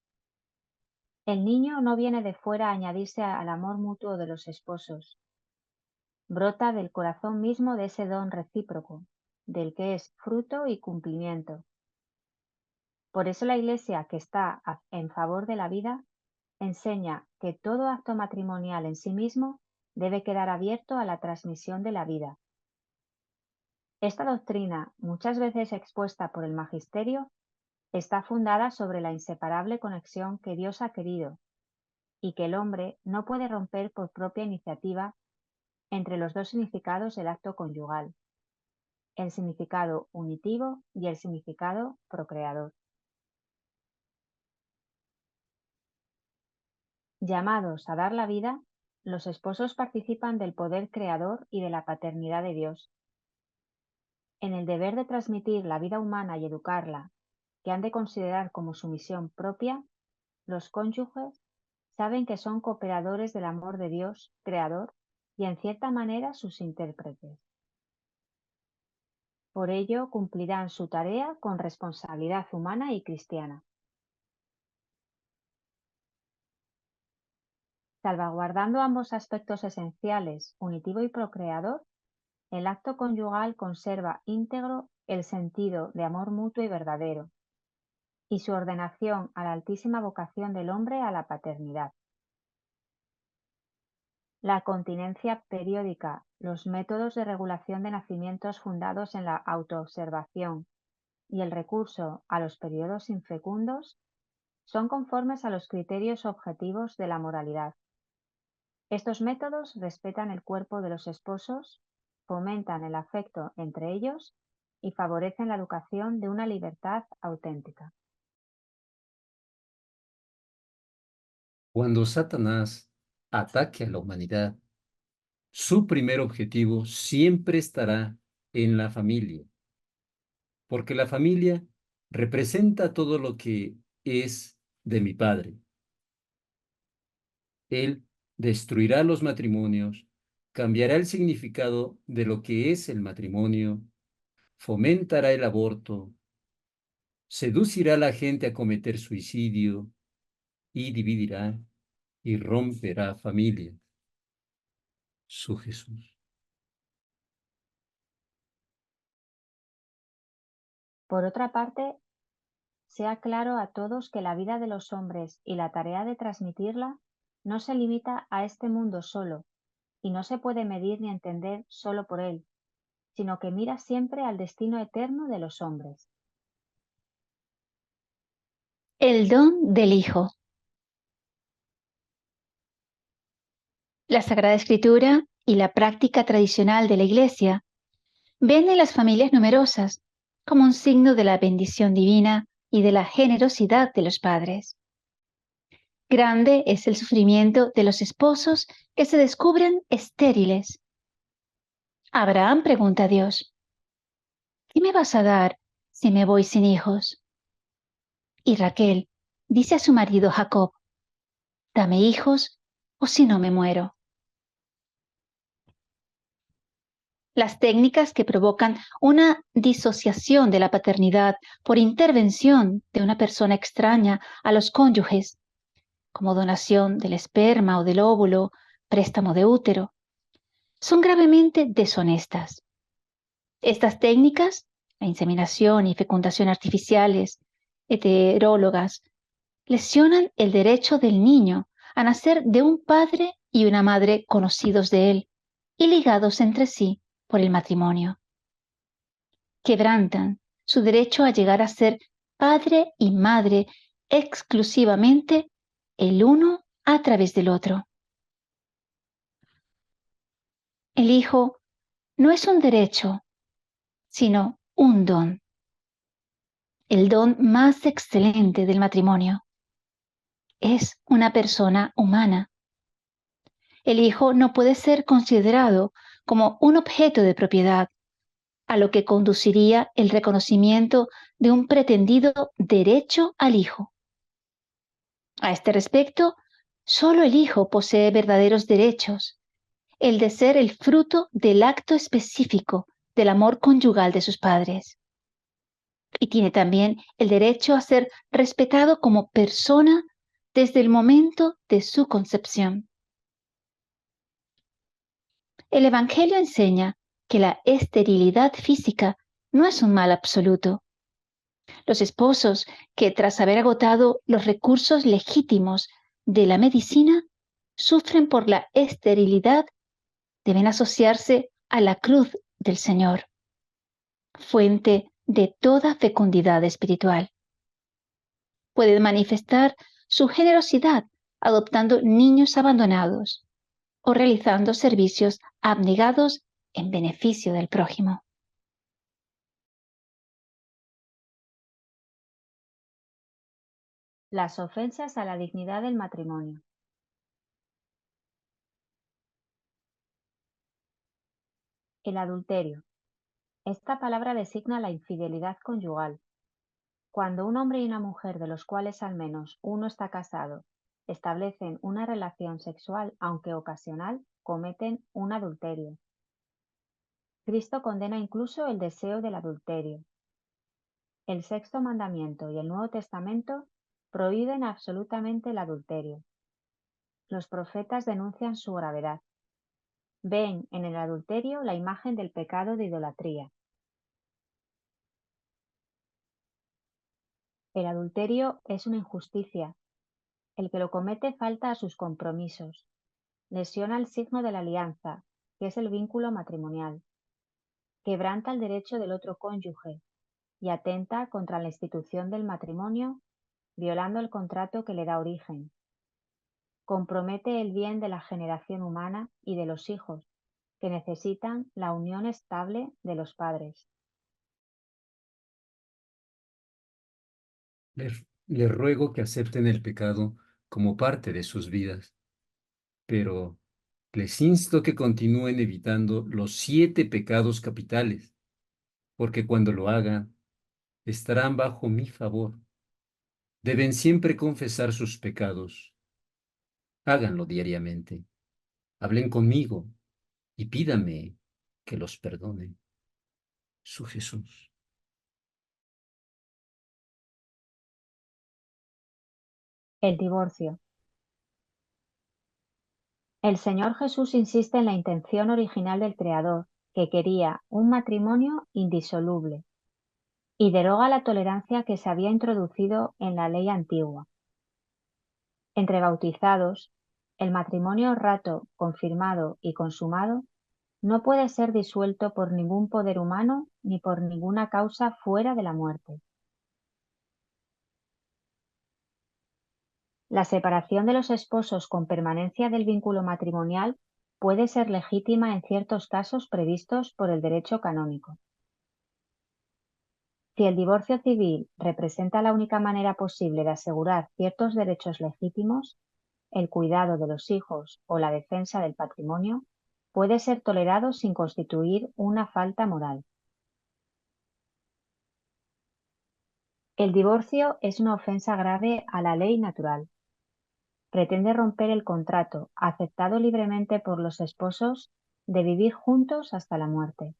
El niño no viene de fuera a añadirse al amor mutuo de los esposos. Brota del corazón mismo de ese don recíproco, del que es fruto y cumplimiento. Por eso la Iglesia, que está en favor de la vida, enseña que todo acto matrimonial en sí mismo debe quedar abierto a la transmisión de la vida. Esta doctrina, muchas veces expuesta por el magisterio, está fundada sobre la inseparable conexión que Dios ha querido y que el hombre no puede romper por propia iniciativa entre los dos significados del acto conyugal, el significado unitivo y el significado procreador. Llamados a dar la vida, los esposos participan del poder creador y de la paternidad de Dios. En el deber de transmitir la vida humana y educarla, que han de considerar como su misión propia, los cónyuges saben que son cooperadores del amor de Dios, creador, y en cierta manera sus intérpretes. Por ello cumplirán su tarea con responsabilidad humana y cristiana. Salvaguardando ambos aspectos esenciales, unitivo y procreador, el acto conyugal conserva íntegro el sentido de amor mutuo y verdadero, y su ordenación a la altísima vocación del hombre a la paternidad. La continencia periódica, los métodos de regulación de nacimientos fundados en la autoobservación y el recurso a los periodos infecundos son conformes a los criterios objetivos de la moralidad. Estos métodos respetan el cuerpo de los esposos, fomentan el afecto entre ellos y favorecen la educación de una libertad auténtica. Cuando Satanás ataque a la humanidad, su primer objetivo siempre estará en la familia, porque la familia representa todo lo que es de mi Padre. Él destruirá los matrimonios, cambiará el significado de lo que es el matrimonio, fomentará el aborto, seducirá a la gente a cometer suicidio y dividirá y romperá familia. Su Jesús. Por otra parte, sea claro a todos que la vida de los hombres y la tarea de transmitirla no se limita a este mundo solo, y no se puede medir ni entender solo por él, sino que mira siempre al destino eterno de los hombres. El don del Hijo. La Sagrada Escritura y la práctica tradicional de la Iglesia ven en las familias numerosas como un signo de la bendición divina y de la generosidad de los padres. Grande es el sufrimiento de los esposos que se descubren estériles. Abraham pregunta a Dios, ¿qué me vas a dar si me voy sin hijos? Y Raquel dice a su marido Jacob, dame hijos o si no me muero. Las técnicas que provocan una disociación de la paternidad por intervención de una persona extraña a los cónyuges, como donación del esperma o del óvulo, préstamo de útero, son gravemente deshonestas. Estas técnicas, la inseminación y fecundación artificiales, heterólogas, lesionan el derecho del niño a nacer de un padre y una madre conocidos de él y ligados entre sí por el matrimonio. Quebrantan su derecho a llegar a ser padre y madre exclusivamente el uno a través del otro. El hijo no es un derecho, sino un don. El don más excelente del matrimonio. Es una persona humana. El hijo no puede ser considerado como un objeto de propiedad, a lo que conduciría el reconocimiento de un pretendido derecho al hijo. A este respecto, solo el hijo posee verdaderos derechos, el de ser el fruto del acto específico del amor conyugal de sus padres. Y tiene también el derecho a ser respetado como persona desde el momento de su concepción. El Evangelio enseña que la esterilidad física no es un mal absoluto. Los esposos que, tras haber agotado los recursos legítimos de la medicina, sufren por la esterilidad, deben asociarse a la cruz del Señor, fuente de toda fecundidad espiritual. Pueden manifestar su generosidad adoptando niños abandonados o realizando servicios abnegados en beneficio del prójimo. Las ofensas a la dignidad del matrimonio. El adulterio. Esta palabra designa la infidelidad conyugal. Cuando un hombre y una mujer, de los cuales al menos uno está casado, establecen una relación sexual, aunque ocasional, cometen un adulterio. Cristo condena incluso el deseo del adulterio. El Sexto Mandamiento y el Nuevo Testamento prohíben absolutamente el adulterio. Los profetas denuncian su gravedad. Ven en el adulterio la imagen del pecado de idolatría. El adulterio es una injusticia. El que lo comete falta a sus compromisos. Lesiona el signo de la alianza, que es el vínculo matrimonial. Quebranta el derecho del otro cónyuge y atenta contra la institución del matrimonio, violando el contrato que le da origen. Compromete el bien de la generación humana y de los hijos, que necesitan la unión estable de los padres. Les ruego que acepten el pecado como parte de sus vidas, pero les insto que continúen evitando los 7 pecados capitales, porque cuando lo hagan, estarán bajo mi favor. Deben siempre confesar sus pecados. Háganlo diariamente. Hablen conmigo y pídame que los perdone. Su Jesús. El divorcio. El Señor Jesús insiste en la intención original del Creador, que quería un matrimonio indisoluble, y deroga la tolerancia que se había introducido en la ley antigua. Entre bautizados, el matrimonio rato, confirmado y consumado no puede ser disuelto por ningún poder humano ni por ninguna causa fuera de la muerte. La separación de los esposos con permanencia del vínculo matrimonial puede ser legítima en ciertos casos previstos por el derecho canónico. Si el divorcio civil representa la única manera posible de asegurar ciertos derechos legítimos, el cuidado de los hijos o la defensa del patrimonio, puede ser tolerado sin constituir una falta moral. El divorcio es una ofensa grave a la ley natural. Pretende romper el contrato, aceptado libremente por los esposos, de vivir juntos hasta la muerte.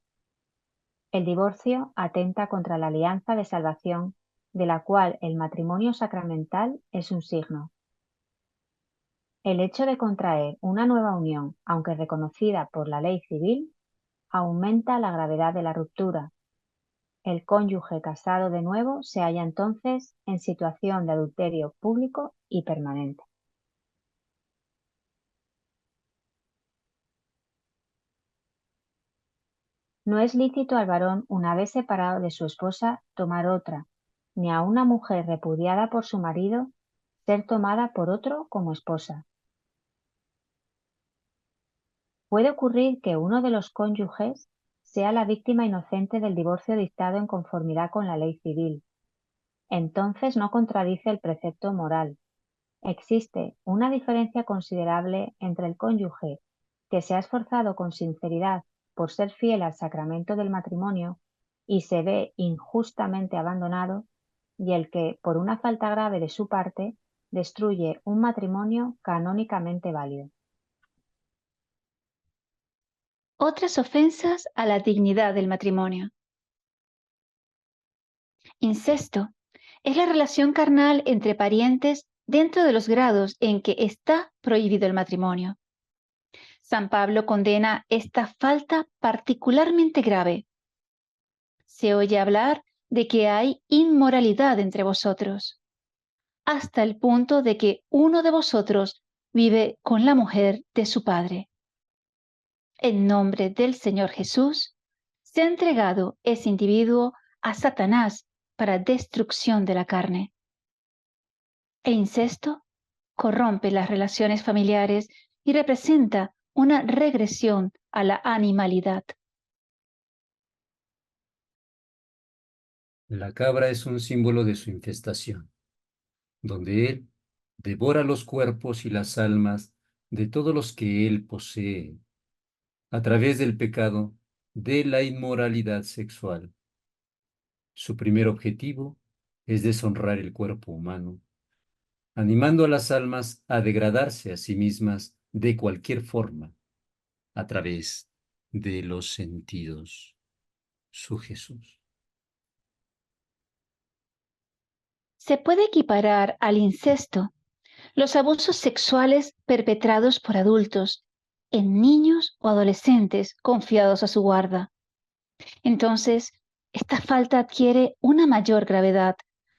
El divorcio atenta contra la alianza de salvación, de la cual el matrimonio sacramental es un signo. El hecho de contraer una nueva unión, aunque reconocida por la ley civil, aumenta la gravedad de la ruptura. El cónyuge casado de nuevo se halla entonces en situación de adulterio público y permanente. No es lícito al varón, una vez separado de su esposa, tomar otra, ni a una mujer repudiada por su marido ser tomada por otro como esposa. puede ocurrir que uno de los cónyuges sea la víctima inocente del divorcio dictado en conformidad con la ley civil. Entonces no contradice el precepto moral. Existe una diferencia considerable entre el cónyuge que se ha esforzado con sinceridad por ser fiel al sacramento del matrimonio y se ve injustamente abandonado, y el que, por una falta grave de su parte, destruye un matrimonio canónicamente válido. Otras ofensas a la dignidad del matrimonio. Incesto es la relación carnal entre parientes dentro de los grados en que está prohibido el matrimonio. San Pablo condena esta falta particularmente grave. Se oye hablar de que hay inmoralidad entre vosotros, hasta el punto de que uno de vosotros vive con la mujer de su padre. En nombre del Señor Jesús, se ha entregado ese individuo a Satanás para destrucción de la carne. El incesto corrompe las relaciones familiares y representa una regresión a la animalidad. La cabra es un símbolo de su infestación, donde él devora los cuerpos y las almas de todos los que él posee, a través del pecado de la inmoralidad sexual. Su primer objetivo es deshonrar el cuerpo humano, animando a las almas a degradarse a sí mismas de cualquier forma, a través de los sentidos. Su Jesús. Se puede equiparar al incesto los abusos sexuales perpetrados por adultos en niños o adolescentes confiados a su guarda. Entonces, esta falta adquiere una mayor gravedad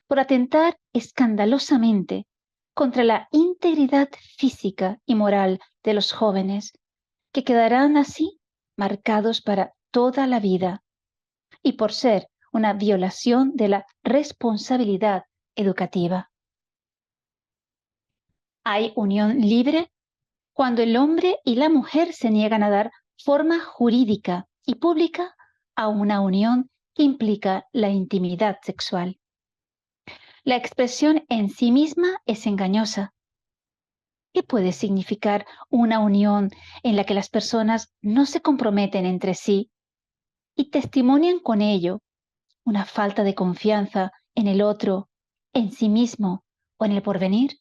por atentar escandalosamente contra la integridad física y moral de los jóvenes, que quedarán así marcados para toda la vida, y por ser una violación de la responsabilidad educativa. Hay unión libre cuando el hombre y la mujer se niegan a dar forma jurídica y pública a una unión que implica la intimidad sexual. La expresión en sí misma es engañosa. ¿Qué puede significar una unión en la que las personas no se comprometen entre sí y testimonian con ello una falta de confianza en el otro, en sí mismo o en el porvenir?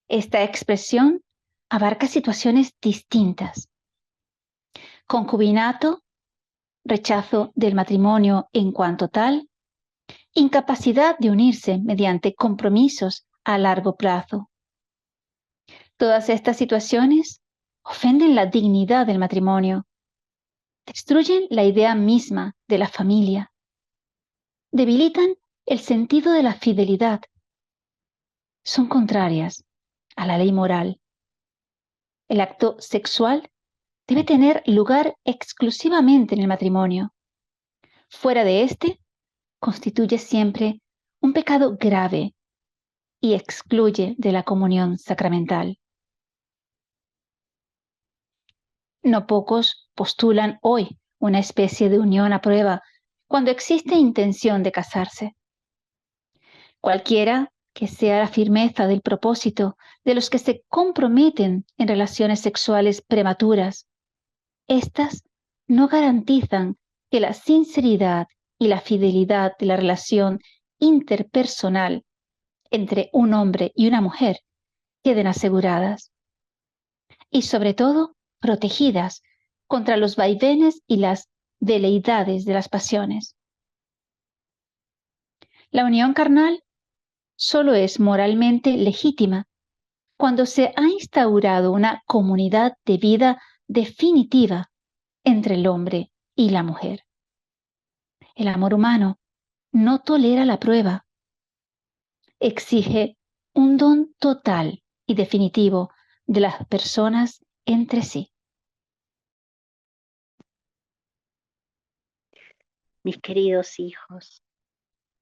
Esta expresión abarca situaciones distintas. Concubinato, rechazo del matrimonio en cuanto tal, incapacidad de unirse mediante compromisos a largo plazo. Todas estas situaciones ofenden la dignidad del matrimonio, destruyen la idea misma de la familia, debilitan el sentido de la fidelidad, son contrarias a la ley moral. El acto sexual debe tener lugar exclusivamente en el matrimonio. Fuera de este, constituye siempre un pecado grave y excluye de la comunión sacramental. No pocos postulan hoy una especie de unión a prueba cuando existe intención de casarse. Cualquiera que sea la firmeza del propósito de los que se comprometen en relaciones sexuales prematuras, estas no garantizan que la sinceridad y la fidelidad de la relación interpersonal entre un hombre y una mujer queden aseguradas y, sobre todo, protegidas contra los vaivenes y las veleidades de las pasiones. La unión carnal solo es moralmente legítima cuando se ha instaurado una comunidad de vida definitiva entre el hombre y la mujer. El amor humano no tolera la prueba. Exige un don total y definitivo de las personas entre sí. Mis queridos hijos,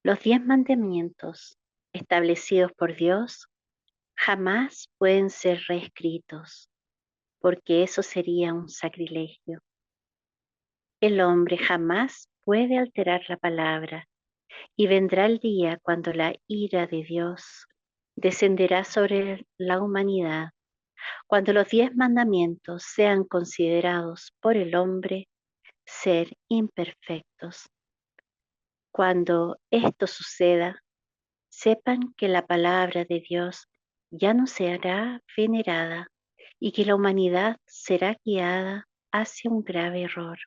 los 10 mandamientos establecidos por Dios jamás pueden ser reescritos. porque eso sería un sacrilegio. El hombre jamás puede alterar la palabra, y vendrá el día cuando la ira de Dios descenderá sobre la humanidad, cuando los 10 mandamientos sean considerados por el hombre ser imperfectos. Cuando esto suceda, sepan que la palabra de Dios ya no será venerada y que la humanidad será guiada hacia un grave error.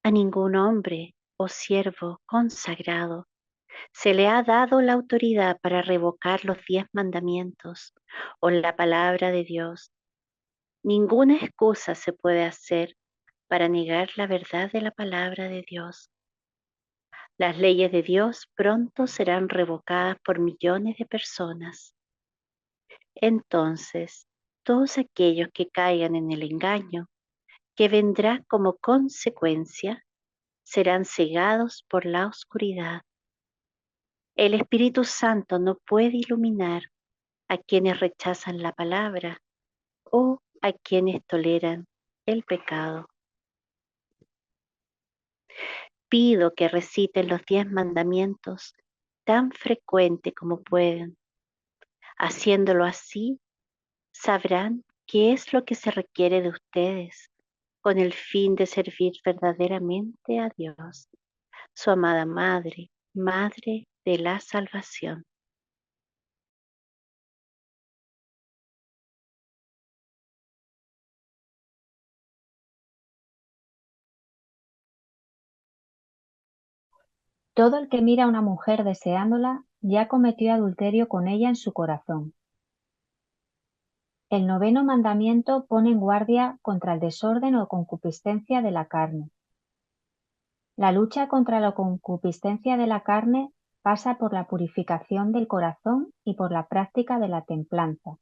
A ningún hombre o siervo consagrado se le ha dado la autoridad para revocar los 10 mandamientos o la palabra de Dios. Ninguna excusa se puede hacer para negar la verdad de la palabra de Dios. Las leyes de Dios pronto serán revocadas por millones de personas. Entonces, todos aquellos que caigan en el engaño, que vendrá como consecuencia, serán cegados por la oscuridad. El Espíritu Santo no puede iluminar a quienes rechazan la palabra o a quienes toleran el pecado. Pido que reciten los 10 mandamientos tan frecuente como puedan. Haciéndolo así, sabrán qué es lo que se requiere de ustedes con el fin de servir verdaderamente a Dios, su amada Madre, Madre de la Salvación. Todo el que mira a una mujer deseándola ya cometió adulterio con ella en su corazón. El 9º mandamiento pone en guardia contra el desorden o concupiscencia de la carne. La lucha contra la concupiscencia de la carne pasa por la purificación del corazón y por la práctica de la templanza.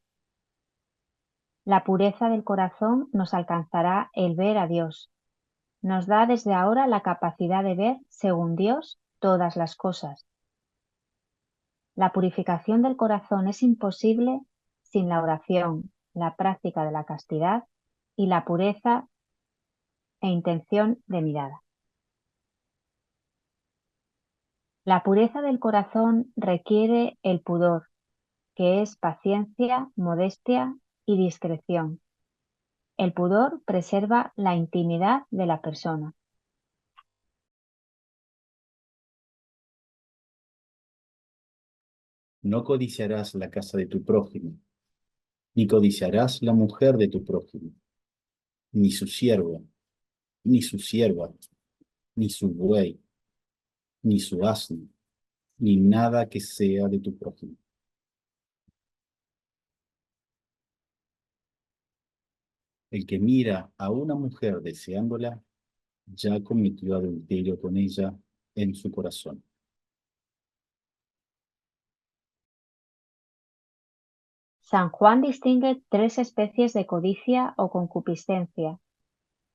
La pureza del corazón nos alcanzará el ver a Dios. Nos da desde ahora la capacidad de ver, según Dios, todas las cosas. La purificación del corazón es imposible sin la oración, la práctica de la castidad y la pureza e intención de mirada. La pureza del corazón requiere el pudor, que es paciencia, modestia y discreción. El pudor preserva la intimidad de la persona. No codiciarás la casa de tu prójimo, ni codiciarás la mujer de tu prójimo, ni su siervo, ni su sierva, ni su buey, ni su asno, ni nada que sea de tu prójimo. El que mira a una mujer deseándola, ya cometió adulterio con ella en su corazón. San Juan distingue 3 especies de codicia o concupiscencia: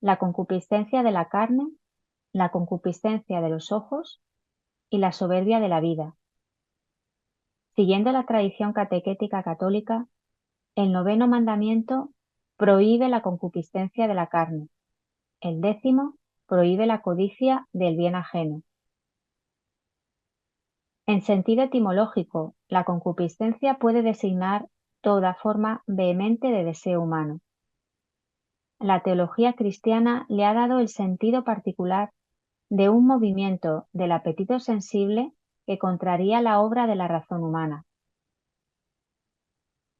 la concupiscencia de la carne, la concupiscencia de los ojos y la soberbia de la vida. Siguiendo la tradición catequética católica, el 9º mandamiento prohíbe la concupiscencia de la carne. El 10º prohíbe la codicia del bien ajeno. En sentido etimológico, la concupiscencia puede designar toda forma vehemente de deseo humano. La teología cristiana le ha dado el sentido particular de un movimiento del apetito sensible que contraría la obra de la razón humana.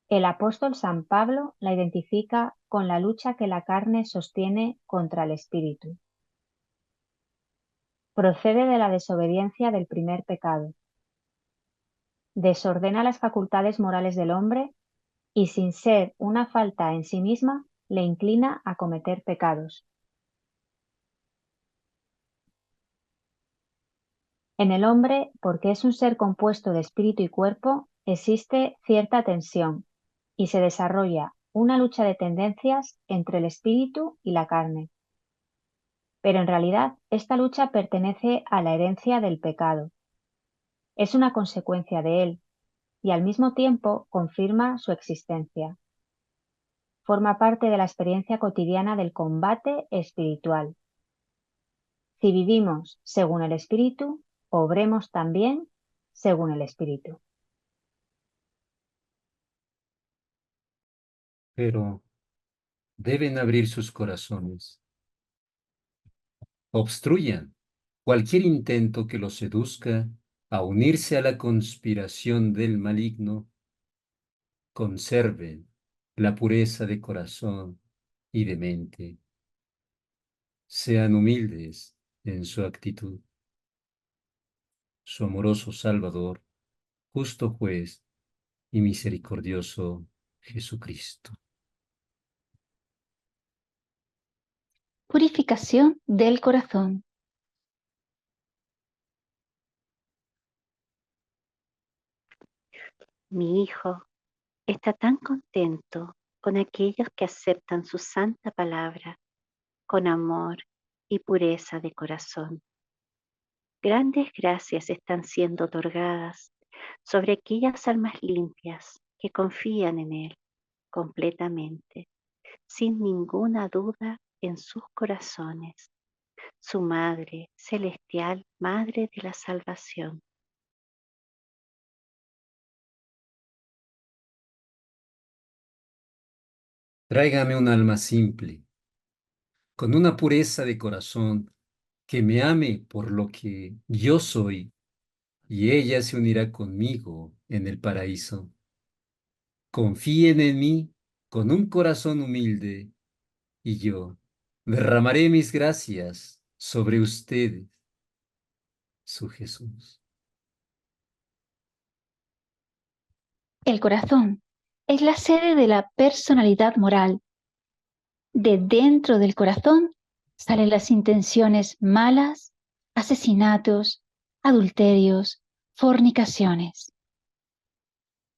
El apóstol San Pablo la identifica con la lucha que la carne sostiene contra el espíritu. Procede de la desobediencia del primer pecado. Desordena las facultades morales del hombre y, sin ser una falta en sí misma, le inclina a cometer pecados. En el hombre, porque es un ser compuesto de espíritu y cuerpo, existe cierta tensión y se desarrolla una lucha de tendencias entre el espíritu y la carne. Pero en realidad esta lucha pertenece a la herencia del pecado. Es una consecuencia de él y al mismo tiempo confirma su existencia. forma parte de la experiencia cotidiana del combate espiritual. Si vivimos según el Espíritu, obremos también según el Espíritu. Pero deben abrir sus corazones. Obstruyan cualquier intento que los seduzca a unirse a la conspiración del maligno. Conserven la pureza de corazón y de mente. Sean humildes en su actitud. Su amoroso Salvador, justo juez y misericordioso Jesucristo. Purificación del corazón. Mi Hijo está tan contento con aquellos que aceptan su santa palabra con amor y pureza de corazón. Grandes gracias están siendo otorgadas sobre aquellas almas limpias que confían en Él completamente, sin ninguna duda en sus corazones. Su Madre Celestial, Madre de la Salvación. Tráigame un alma simple, con una pureza de corazón, que me ame por lo que yo soy, y ella se unirá conmigo en el paraíso. Confíen en mí con un corazón humilde, y yo derramaré mis gracias sobre ustedes, su Jesús. El corazón es la sede de la personalidad moral. De dentro del corazón salen las intenciones malas, asesinatos, adulterios, fornicaciones.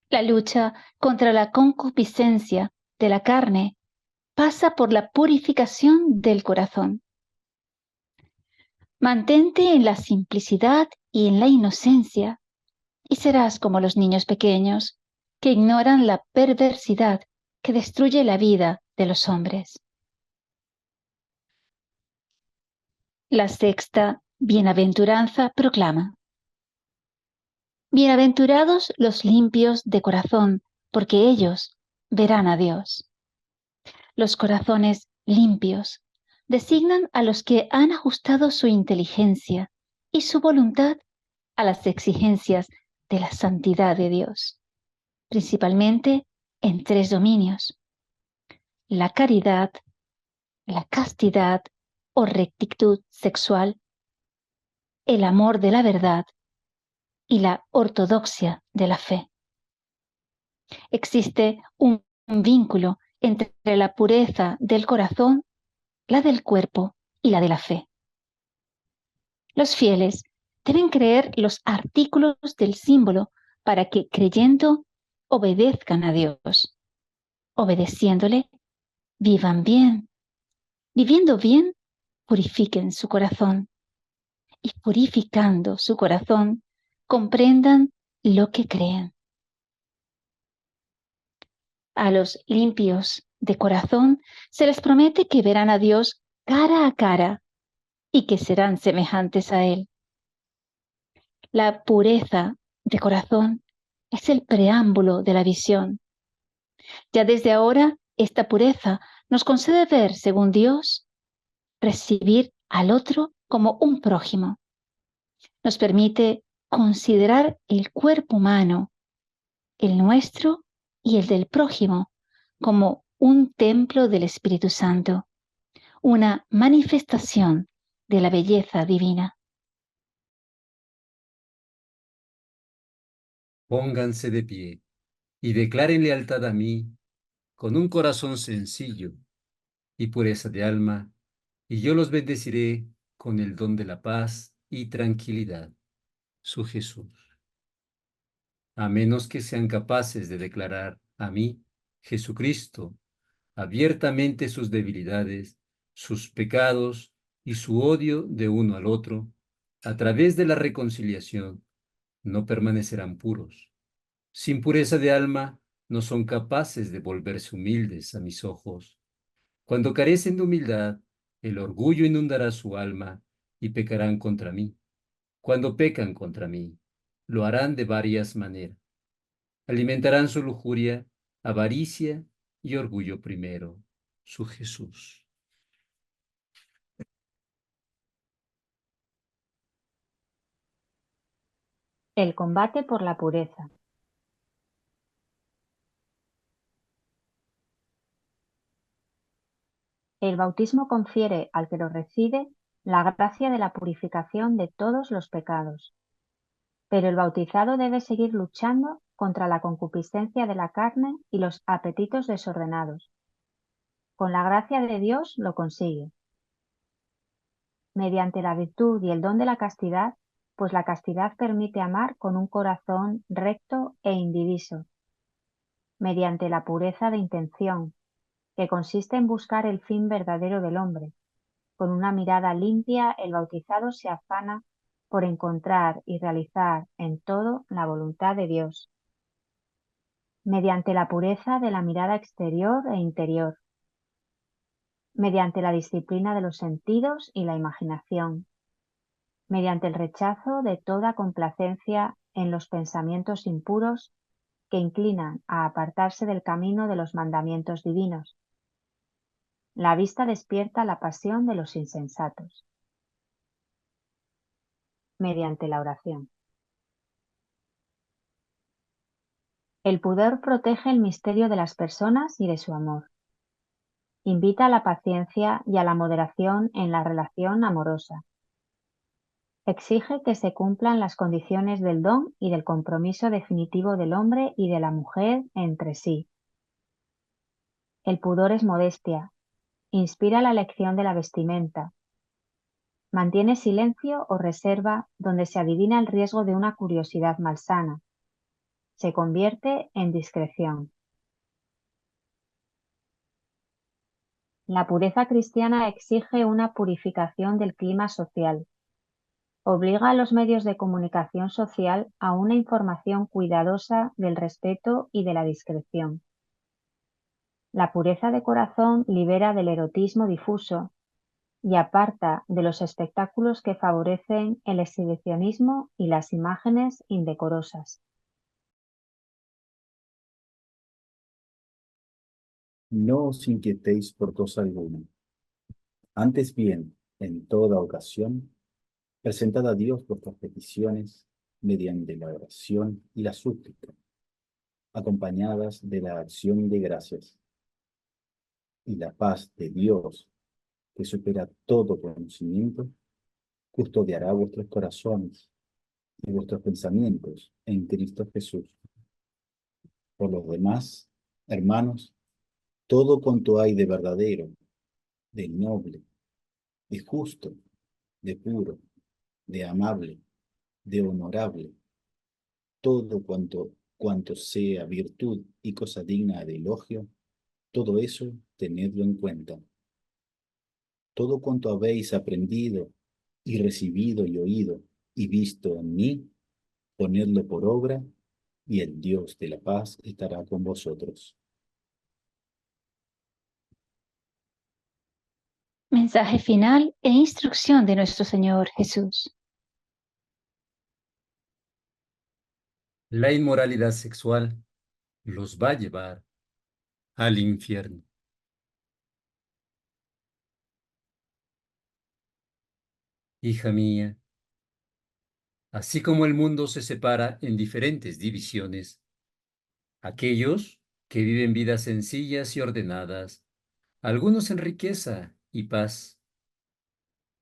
La lucha contra la concupiscencia de la carne pasa por la purificación del corazón. Mantente en la simplicidad y en la inocencia, y serás como los niños pequeños que ignoran la perversidad que destruye la vida de los hombres. La sexta bienaventuranza proclama: Bienaventurados los limpios de corazón, porque ellos verán a Dios. Los corazones limpios designan a los que han ajustado su inteligencia y su voluntad a las exigencias de la santidad de Dios, principalmente en 3 dominios: la caridad, la castidad o rectitud sexual, el amor de la verdad y la ortodoxia de la fe. Existe un vínculo entre la pureza del corazón, la del cuerpo y la de la fe. Los fieles deben creer los artículos del símbolo para que, creyendo, obedezcan a Dios. Obedeciéndole, vivan bien. Viviendo bien, purifiquen su corazón. Y purificando su corazón, comprendan lo que creen. A los limpios de corazón se les promete que verán a Dios cara a cara y que serán semejantes a Él. La pureza de corazón es el preámbulo de la visión. Ya desde ahora, esta pureza nos concede ver, según Dios, recibir al otro como un prójimo. Nos permite considerar el cuerpo humano, el nuestro y el del prójimo, como un templo del Espíritu Santo, una manifestación de la belleza divina. Pónganse de pie y declaren lealtad a mí con un corazón sencillo y pureza de alma, y yo los bendeciré con el don de la paz y tranquilidad, su Jesús. A menos que sean capaces de declarar a mí, Jesucristo, abiertamente sus debilidades, sus pecados y su odio de uno al otro, a través de la reconciliación, no permanecerán puros. Sin pureza de alma, no son capaces de volverse humildes a mis ojos. Cuando carecen de humildad, el orgullo inundará su alma y pecarán contra mí. Cuando pecan contra mí, lo harán de varias maneras. Alimentarán su lujuria, avaricia y orgullo primero. Su Jesús. El combate por la pureza. El bautismo confiere al que lo recibe la gracia de la purificación de todos los pecados. Pero el bautizado debe seguir luchando contra la concupiscencia de la carne y los apetitos desordenados. Con la gracia de Dios lo consigue. Mediante la virtud y el don de la castidad, pues la castidad permite amar con un corazón recto e indiviso. Mediante la pureza de intención, que consiste en buscar el fin verdadero del hombre. Con una mirada limpia, el bautizado se afana por encontrar y realizar en todo la voluntad de Dios. Mediante la pureza de la mirada exterior e interior. Mediante la disciplina de los sentidos y la imaginación. Mediante el rechazo de toda complacencia en los pensamientos impuros que inclinan a apartarse del camino de los mandamientos divinos. La vista despierta la pasión de los insensatos. Mediante la oración. El pudor protege el misterio de las personas y de su amor. Invita a la paciencia y a la moderación en la relación amorosa. Exige que se cumplan las condiciones del don y del compromiso definitivo del hombre y de la mujer entre sí. El pudor es modestia. Inspira la elección de la vestimenta. Mantiene silencio o reserva donde se adivina el riesgo de una curiosidad malsana. Se convierte en discreción. La pureza cristiana exige una purificación del clima social. Obliga a los medios de comunicación social a una información cuidadosa del respeto y de la discreción. La pureza de corazón libera del erotismo difuso y aparta de los espectáculos que favorecen el exhibicionismo y las imágenes indecorosas. No os inquietéis por cosa alguna. Antes bien, en toda ocasión, presentad a Dios vuestras peticiones mediante la oración y la súplica, acompañadas de la acción de gracias. Y la paz de Dios, que supera todo conocimiento, custodiará vuestros corazones y vuestros pensamientos en Cristo Jesús. Por los demás, hermanos, todo cuanto hay de verdadero, de noble, de justo, de puro, de amable, de honorable, todo cuanto sea virtud y cosa digna de elogio, todo eso tenedlo en cuenta. Todo cuanto habéis aprendido y recibido y oído y visto en mí, ponedlo por obra, y el Dios de la paz estará con vosotros. Mensaje final e instrucción de nuestro Señor Jesús. La inmoralidad sexual los va a llevar al infierno. Hija mía, así como el mundo se separa en diferentes divisiones, aquellos que viven vidas sencillas y ordenadas, algunos en riqueza y paz,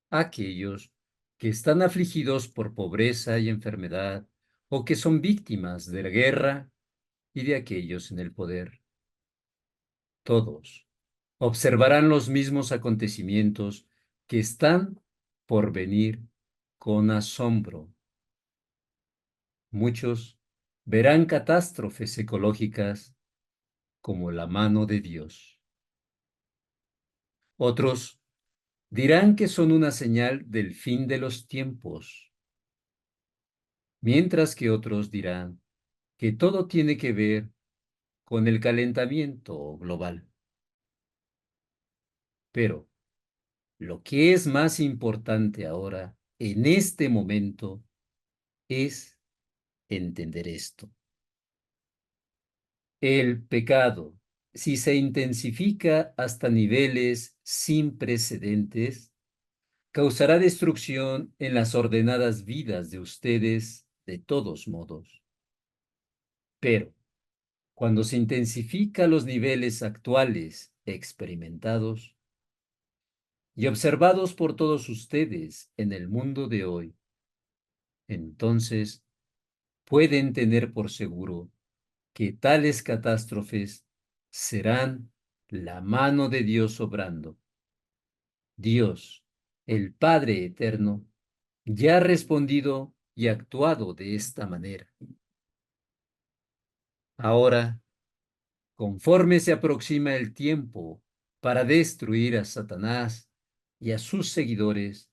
aquellos que están afligidos por pobreza y enfermedad, o que son víctimas de la guerra y de aquellos en el poder. Todos observarán los mismos acontecimientos que están por venir con asombro. Muchos verán catástrofes ecológicas como la mano de Dios. Otros dirán que son una señal del fin de los tiempos, mientras que otros dirán que todo tiene que ver con el calentamiento global. Pero lo que es más importante ahora, en este momento, es entender esto. El pecado, si se intensifica hasta niveles sin precedentes, causará destrucción en las ordenadas vidas de ustedes de todos modos. Pero, cuando se intensifica los niveles actuales experimentados y observados por todos ustedes en el mundo de hoy, entonces pueden tener por seguro que tales catástrofes serán la mano de Dios obrando. Dios, el Padre Eterno, ya ha respondido y actuado de esta manera. Ahora, conforme se aproxima el tiempo para destruir a Satanás y a sus seguidores,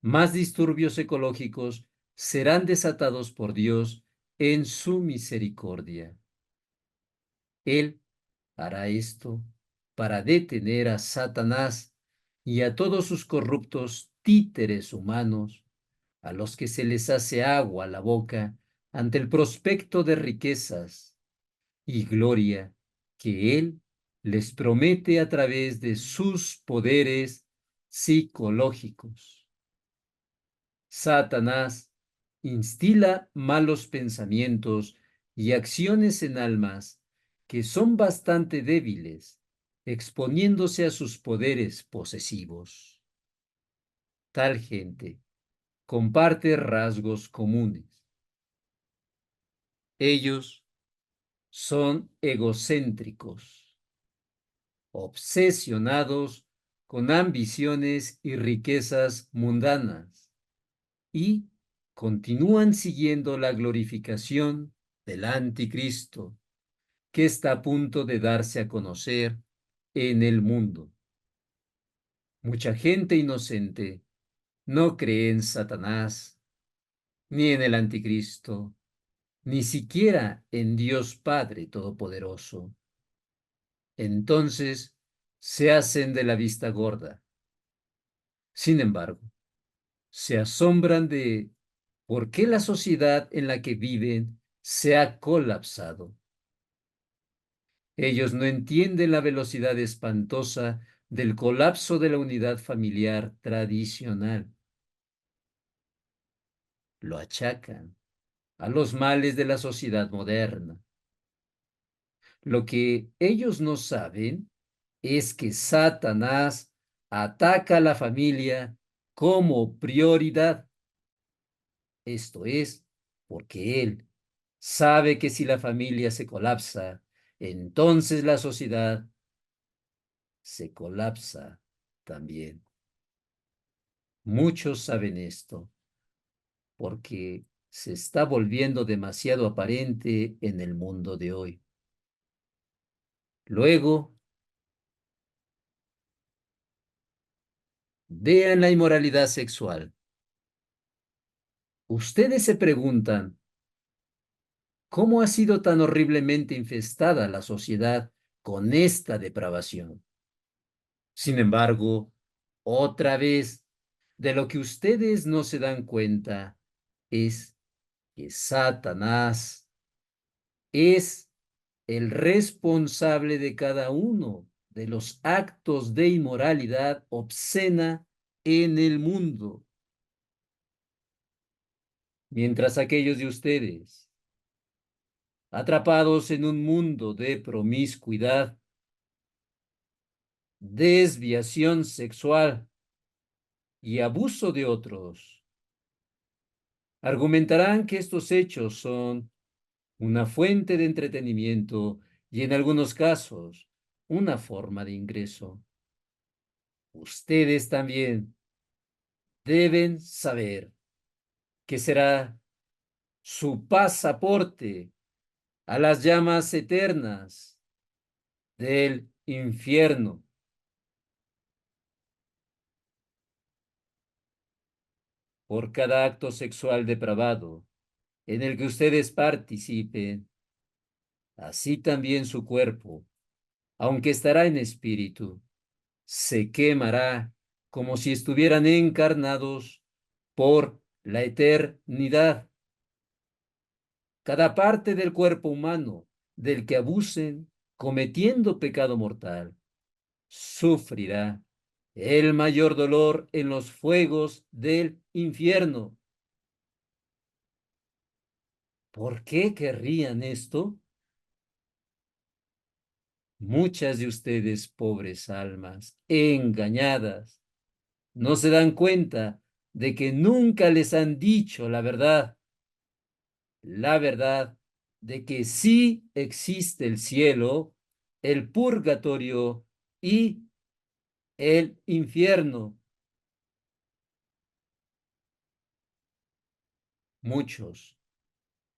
más disturbios ecológicos serán desatados por Dios en su misericordia. Él hará esto para detener a Satanás y a todos sus corruptos títeres humanos, a los que se les hace agua a la boca ante el prospecto de riquezas y gloria que Él les promete a través de sus poderes psicológicos. Satanás instila malos pensamientos y acciones en almas que son bastante débiles, exponiéndose a sus poderes posesivos. Tal gente comparte rasgos comunes. Ellos son egocéntricos, obsesionados con ambiciones y riquezas mundanas, y continúan siguiendo la glorificación del anticristo, que está a punto de darse a conocer en el mundo. Mucha gente inocente no cree en Satanás, ni en el anticristo, ni siquiera en Dios Padre Todopoderoso. Entonces se hacen de la vista gorda. Sin embargo, se asombran de por qué la sociedad en la que viven se ha colapsado. Ellos no entienden la velocidad espantosa del colapso de la unidad familiar tradicional. Lo achacan a los males de la sociedad moderna. Lo que ellos no saben es que Satanás ataca a la familia como prioridad. Esto es, porque él sabe que si la familia se colapsa, entonces la sociedad se colapsa también. Muchos saben esto porque se está volviendo demasiado aparente en el mundo de hoy. Luego, vean la inmoralidad sexual. Ustedes se preguntan, ¿cómo ha sido tan horriblemente infestada la sociedad con esta depravación? Sin embargo, otra vez, de lo que ustedes no se dan cuenta es que Satanás es el responsable de cada uno de los actos de inmoralidad obscena en el mundo. Mientras aquellos de ustedes, atrapados en un mundo de promiscuidad, desviación sexual y abuso de otros, argumentarán que estos hechos son una fuente de entretenimiento y en algunos casos una forma de ingreso. Ustedes también deben saber que será su pasaporte a las llamas eternas del infierno. Por cada acto sexual depravado en el que ustedes participen, así también su cuerpo, aunque estará en espíritu, se quemará como si estuvieran encarnados por la eternidad. Cada parte del cuerpo humano del que abusen cometiendo pecado mortal sufrirá el mayor dolor en los fuegos del infierno. ¿Por qué querrían esto? Muchas de ustedes, pobres almas, engañadas, no se dan cuenta de que nunca les han dicho la verdad de que sí existe el cielo, el purgatorio y el infierno. Muchos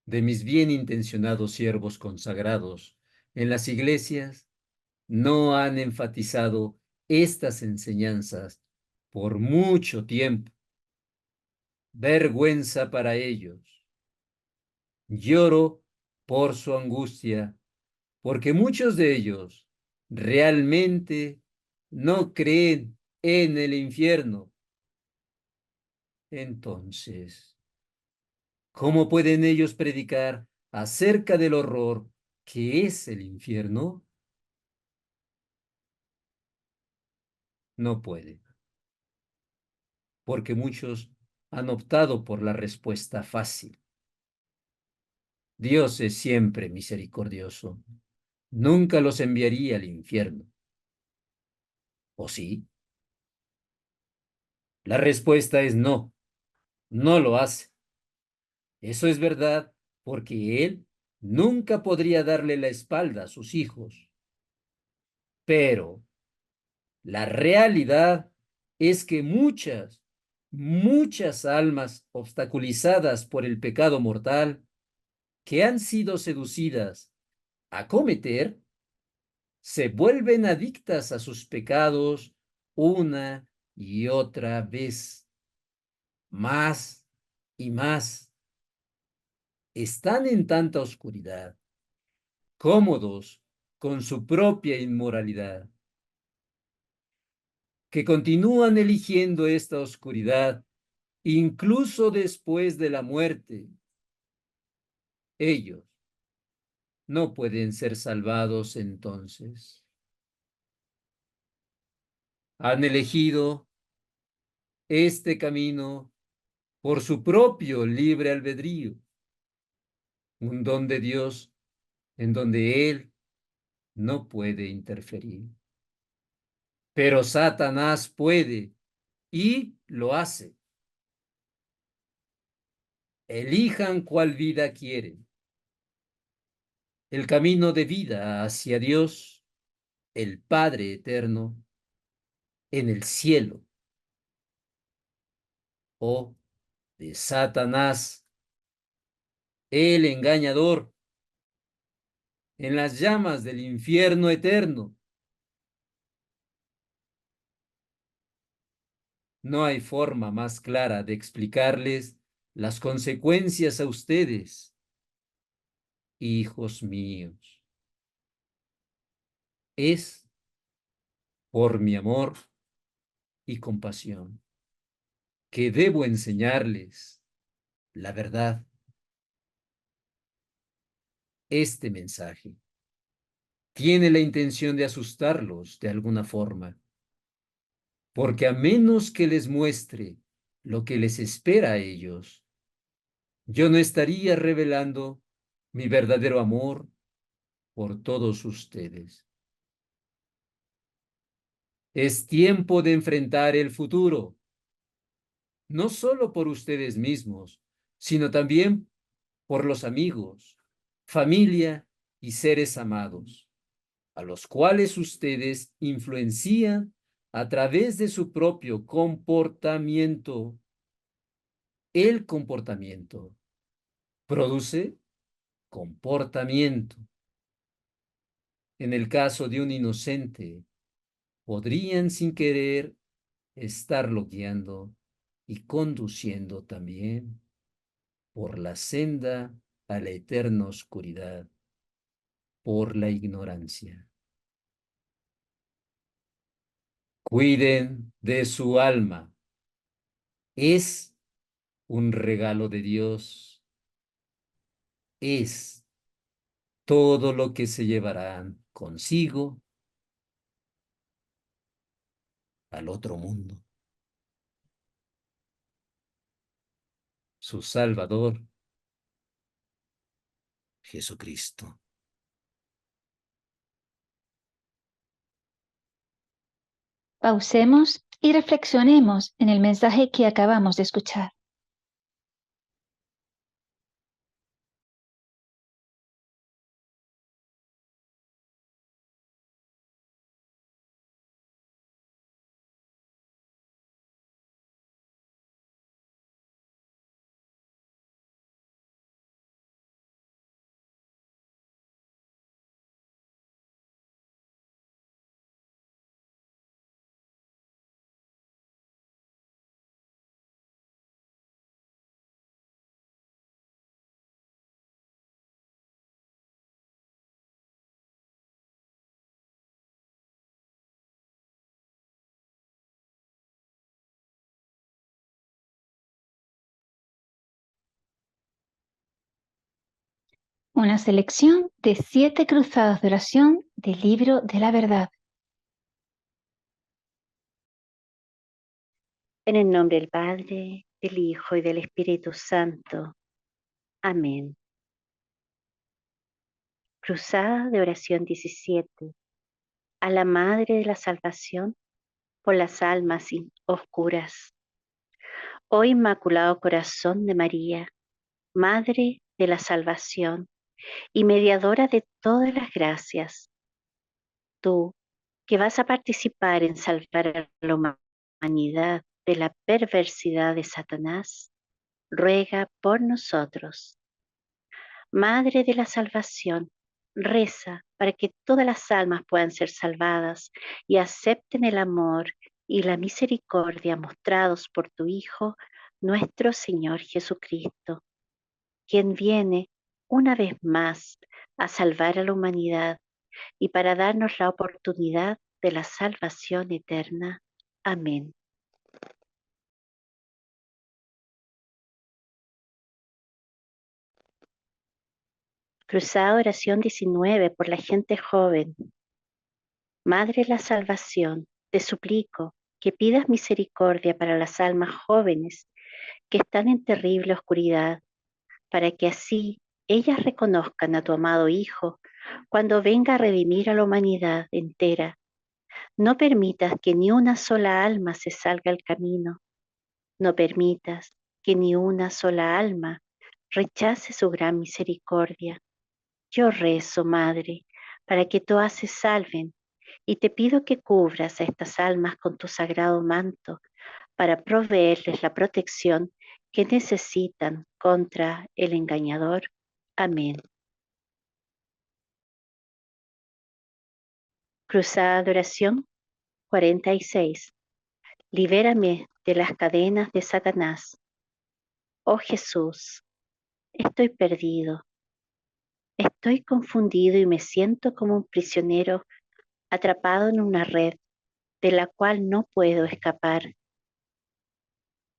de mis bien intencionados siervos consagrados en las iglesias no han enfatizado estas enseñanzas por mucho tiempo. Vergüenza para ellos. Lloro por su angustia, porque muchos de ellos realmente no creen en el infierno. Entonces, ¿cómo pueden ellos predicar acerca del horror que es el infierno? No pueden, porque muchos han optado por la respuesta fácil. Dios es siempre misericordioso. Nunca los enviaría al infierno. ¿O sí? La respuesta es no, no lo hace. Eso es verdad porque Él nunca podría darle la espalda a sus hijos. Pero la realidad es que muchas almas obstaculizadas por el pecado mortal que han sido seducidas a cometer, se vuelven adictas a sus pecados una y otra vez, más y más. Están en tanta oscuridad, cómodos con su propia inmoralidad, que continúan eligiendo esta oscuridad incluso después de la muerte. Ellos no pueden ser salvados entonces. Han elegido este camino por su propio libre albedrío, un don de Dios en donde Él no puede interferir. Pero Satanás puede y lo hace. Elijan cuál vida quieren. El camino de vida hacia Dios, el Padre eterno, en el cielo, o de Satanás, el engañador, en las llamas del infierno eterno. No hay forma más clara de explicarles las consecuencias a ustedes, hijos míos. Es por mi amor y compasión que debo enseñarles la verdad. Este mensaje tiene la intención de asustarlos de alguna forma, porque a menos que les muestre lo que les espera a ellos, yo no estaría revelando mi verdadero amor por todos ustedes. Es tiempo de enfrentar el futuro, no solo por ustedes mismos, sino también por los amigos, familia y seres amados, a los cuales ustedes influencian a través de su propio comportamiento. El comportamiento produce comportamiento. En el caso de un inocente, podrían sin querer estarlo guiando y conduciendo también por la senda a la eterna oscuridad. por la ignorancia. Cuiden de su alma. Es un regalo de Dios. Es todo lo que se llevarán consigo al otro mundo. Su Salvador, Jesucristo. Pausemos y reflexionemos en el mensaje que acabamos de escuchar. Una selección de 7 cruzadas de oración del Libro de la Verdad. En el nombre del Padre, del Hijo y del Espíritu Santo. Amén. Cruzada de oración 17. A la Madre de la Salvación por las almas oscuras. Oh Inmaculado Corazón de María, Madre de la Salvación y mediadora de todas las gracias, tú que vas a participar en salvar a la humanidad de la perversidad de Satanás, ruega por nosotros. Madre de la Salvación, reza para que todas las almas puedan ser salvadas y acepten el amor y la misericordia mostrados por tu Hijo, nuestro Señor Jesucristo, quien viene una vez más a salvar a la humanidad y para darnos la oportunidad de la salvación eterna. Amén. Cruzada oración 19 por la gente joven. Madre de la Salvación, te suplico que pidas misericordia para las almas jóvenes que están en terrible oscuridad, para que así ellas reconozcan a tu amado Hijo cuando venga a redimir a la humanidad entera. No permitas que ni una sola alma se salga al camino. No permitas que ni una sola alma rechace su gran misericordia. Yo rezo, Madre, para que todas se salven y te pido que cubras a estas almas con tu sagrado manto para proveerles la protección que necesitan contra el engañador. Amén. Cruzada de oración 46. Libérame de las cadenas de Satanás. Oh Jesús, estoy perdido, estoy confundido y me siento como un prisionero atrapado en una red de la cual no puedo escapar.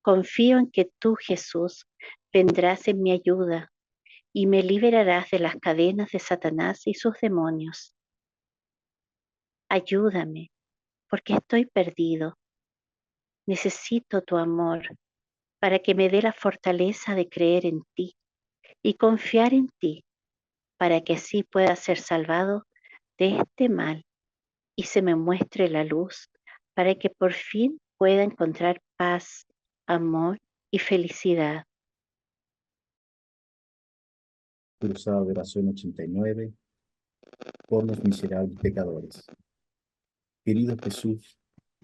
Confío en que tú, Jesús, vendrás en mi ayuda y me liberarás de las cadenas de Satanás y sus demonios. Ayúdame, porque estoy perdido. Necesito tu amor para que me dé la fortaleza de creer en ti y confiar en ti, para que así pueda ser salvado de este mal y se me muestre la luz, para que por fin pueda encontrar paz, amor y felicidad. Cruzada de oración 89 por los miserables pecadores. Querido Jesús,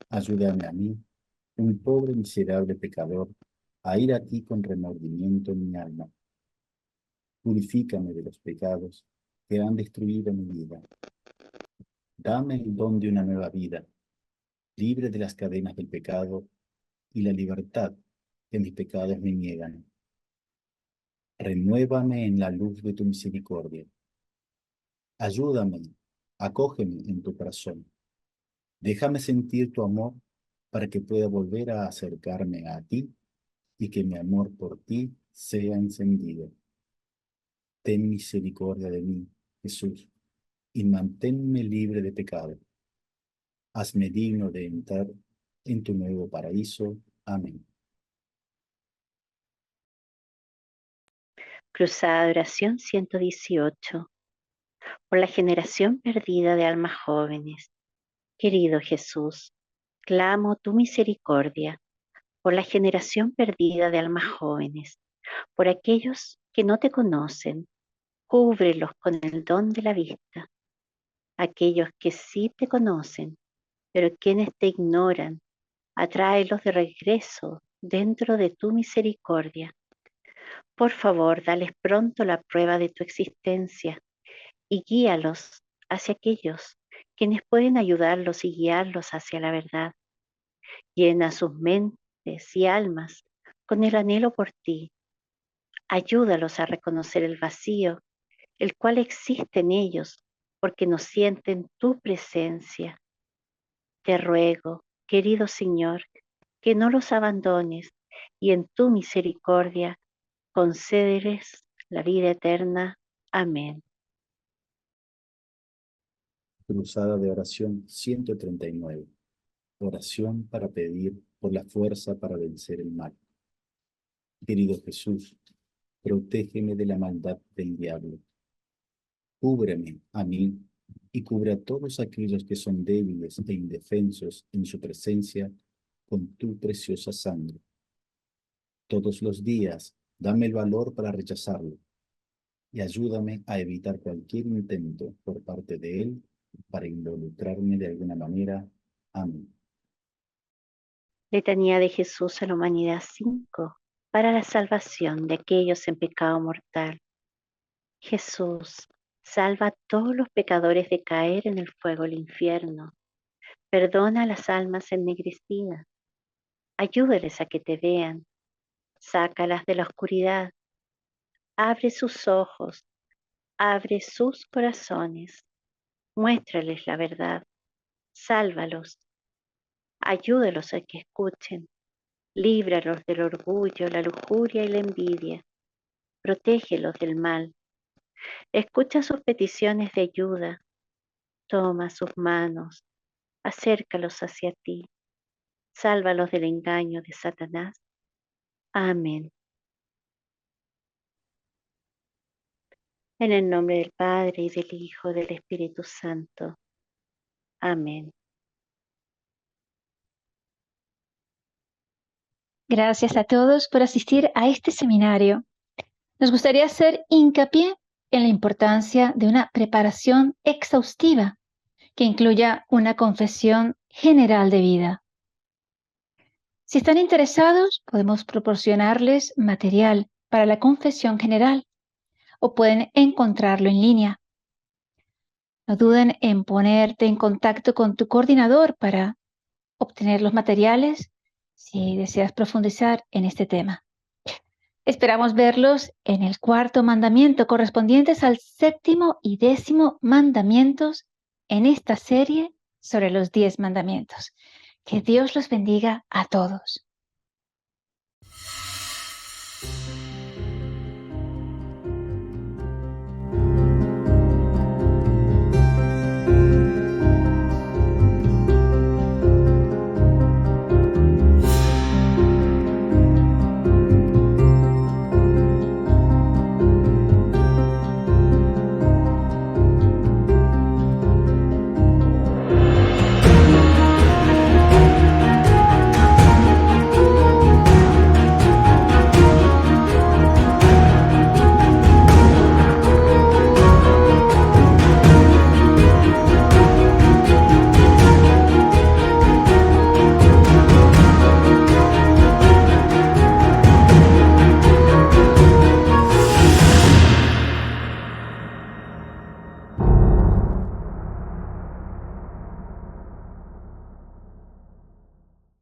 ayúdame a mí, un pobre miserable pecador, a ir a ti con remordimiento en mi alma. Purifícame de los pecados que han destruido mi vida. Dame el don de una nueva vida, libre de las cadenas del pecado y la libertad que mis pecados me niegan. Renuévame en la luz de tu misericordia. Ayúdame, acógeme en tu corazón. Déjame sentir tu amor para que pueda volver a acercarme a ti y que mi amor por ti sea encendido. Ten misericordia de mí, Jesús, y manténme libre de pecado. Hazme digno de entrar en tu nuevo paraíso. Amén. Cruzada de oración 118. Por la generación perdida de almas jóvenes. Querido Jesús, clamo tu misericordia por la generación perdida de almas jóvenes, por aquellos que no te conocen, cúbrelos con el don de la vista. Aquellos que sí te conocen, pero quienes te ignoran, atráelos de regreso dentro de tu misericordia. Por favor, dales pronto la prueba de tu existencia y guíalos hacia aquellos quienes pueden ayudarlos y guiarlos hacia la verdad. Llena sus mentes y almas con el anhelo por ti. Ayúdalos a reconocer el vacío, el cual existe en ellos porque no sienten tu presencia. Te ruego, querido Señor, que no los abandones y en tu misericordia concédeles la vida eterna. Amén. Cruzada de oración 139. Oración para pedir por la fuerza para vencer el mal. Querido Jesús, protégeme de la maldad del diablo. Cúbreme a mí y cubre a todos aquellos que son débiles e indefensos en su presencia con tu preciosa sangre. Todos los días, dame el valor para rechazarlo y ayúdame a evitar cualquier intento por parte de él para involucrarme de alguna manera. Amén. Letanía de Jesús a la humanidad 5, para la salvación de aquellos en pecado mortal. Jesús, salva a todos los pecadores de caer en el fuego del infierno. Perdona a las almas ennegrecidas. Ayúdales a que te vean. Sácalas de la oscuridad. Abre sus ojos. Abre sus corazones. Muéstrales la verdad. Sálvalos. Ayúdalos a que escuchen. Líbralos del orgullo, la lujuria y la envidia. Protégelos del mal. Escucha sus peticiones de ayuda. Toma sus manos. Acércalos hacia ti. Sálvalos del engaño de Satanás. Amén. En el nombre del Padre, y del Hijo, y del Espíritu Santo. Amén. Gracias a todos por asistir a este seminario. Nos gustaría hacer hincapié en la importancia de una preparación exhaustiva que incluya una confesión general de vida. Si están interesados, podemos proporcionarles material para la confesión general o pueden encontrarlo en línea. No duden en ponerte en contacto con tu coordinador para obtener los materiales si deseas profundizar en este tema. Esperamos verlos en el cuarto mandamiento correspondientes al 7º y 10º mandamientos en esta serie sobre los 10 mandamientos. Que Dios los bendiga a todos.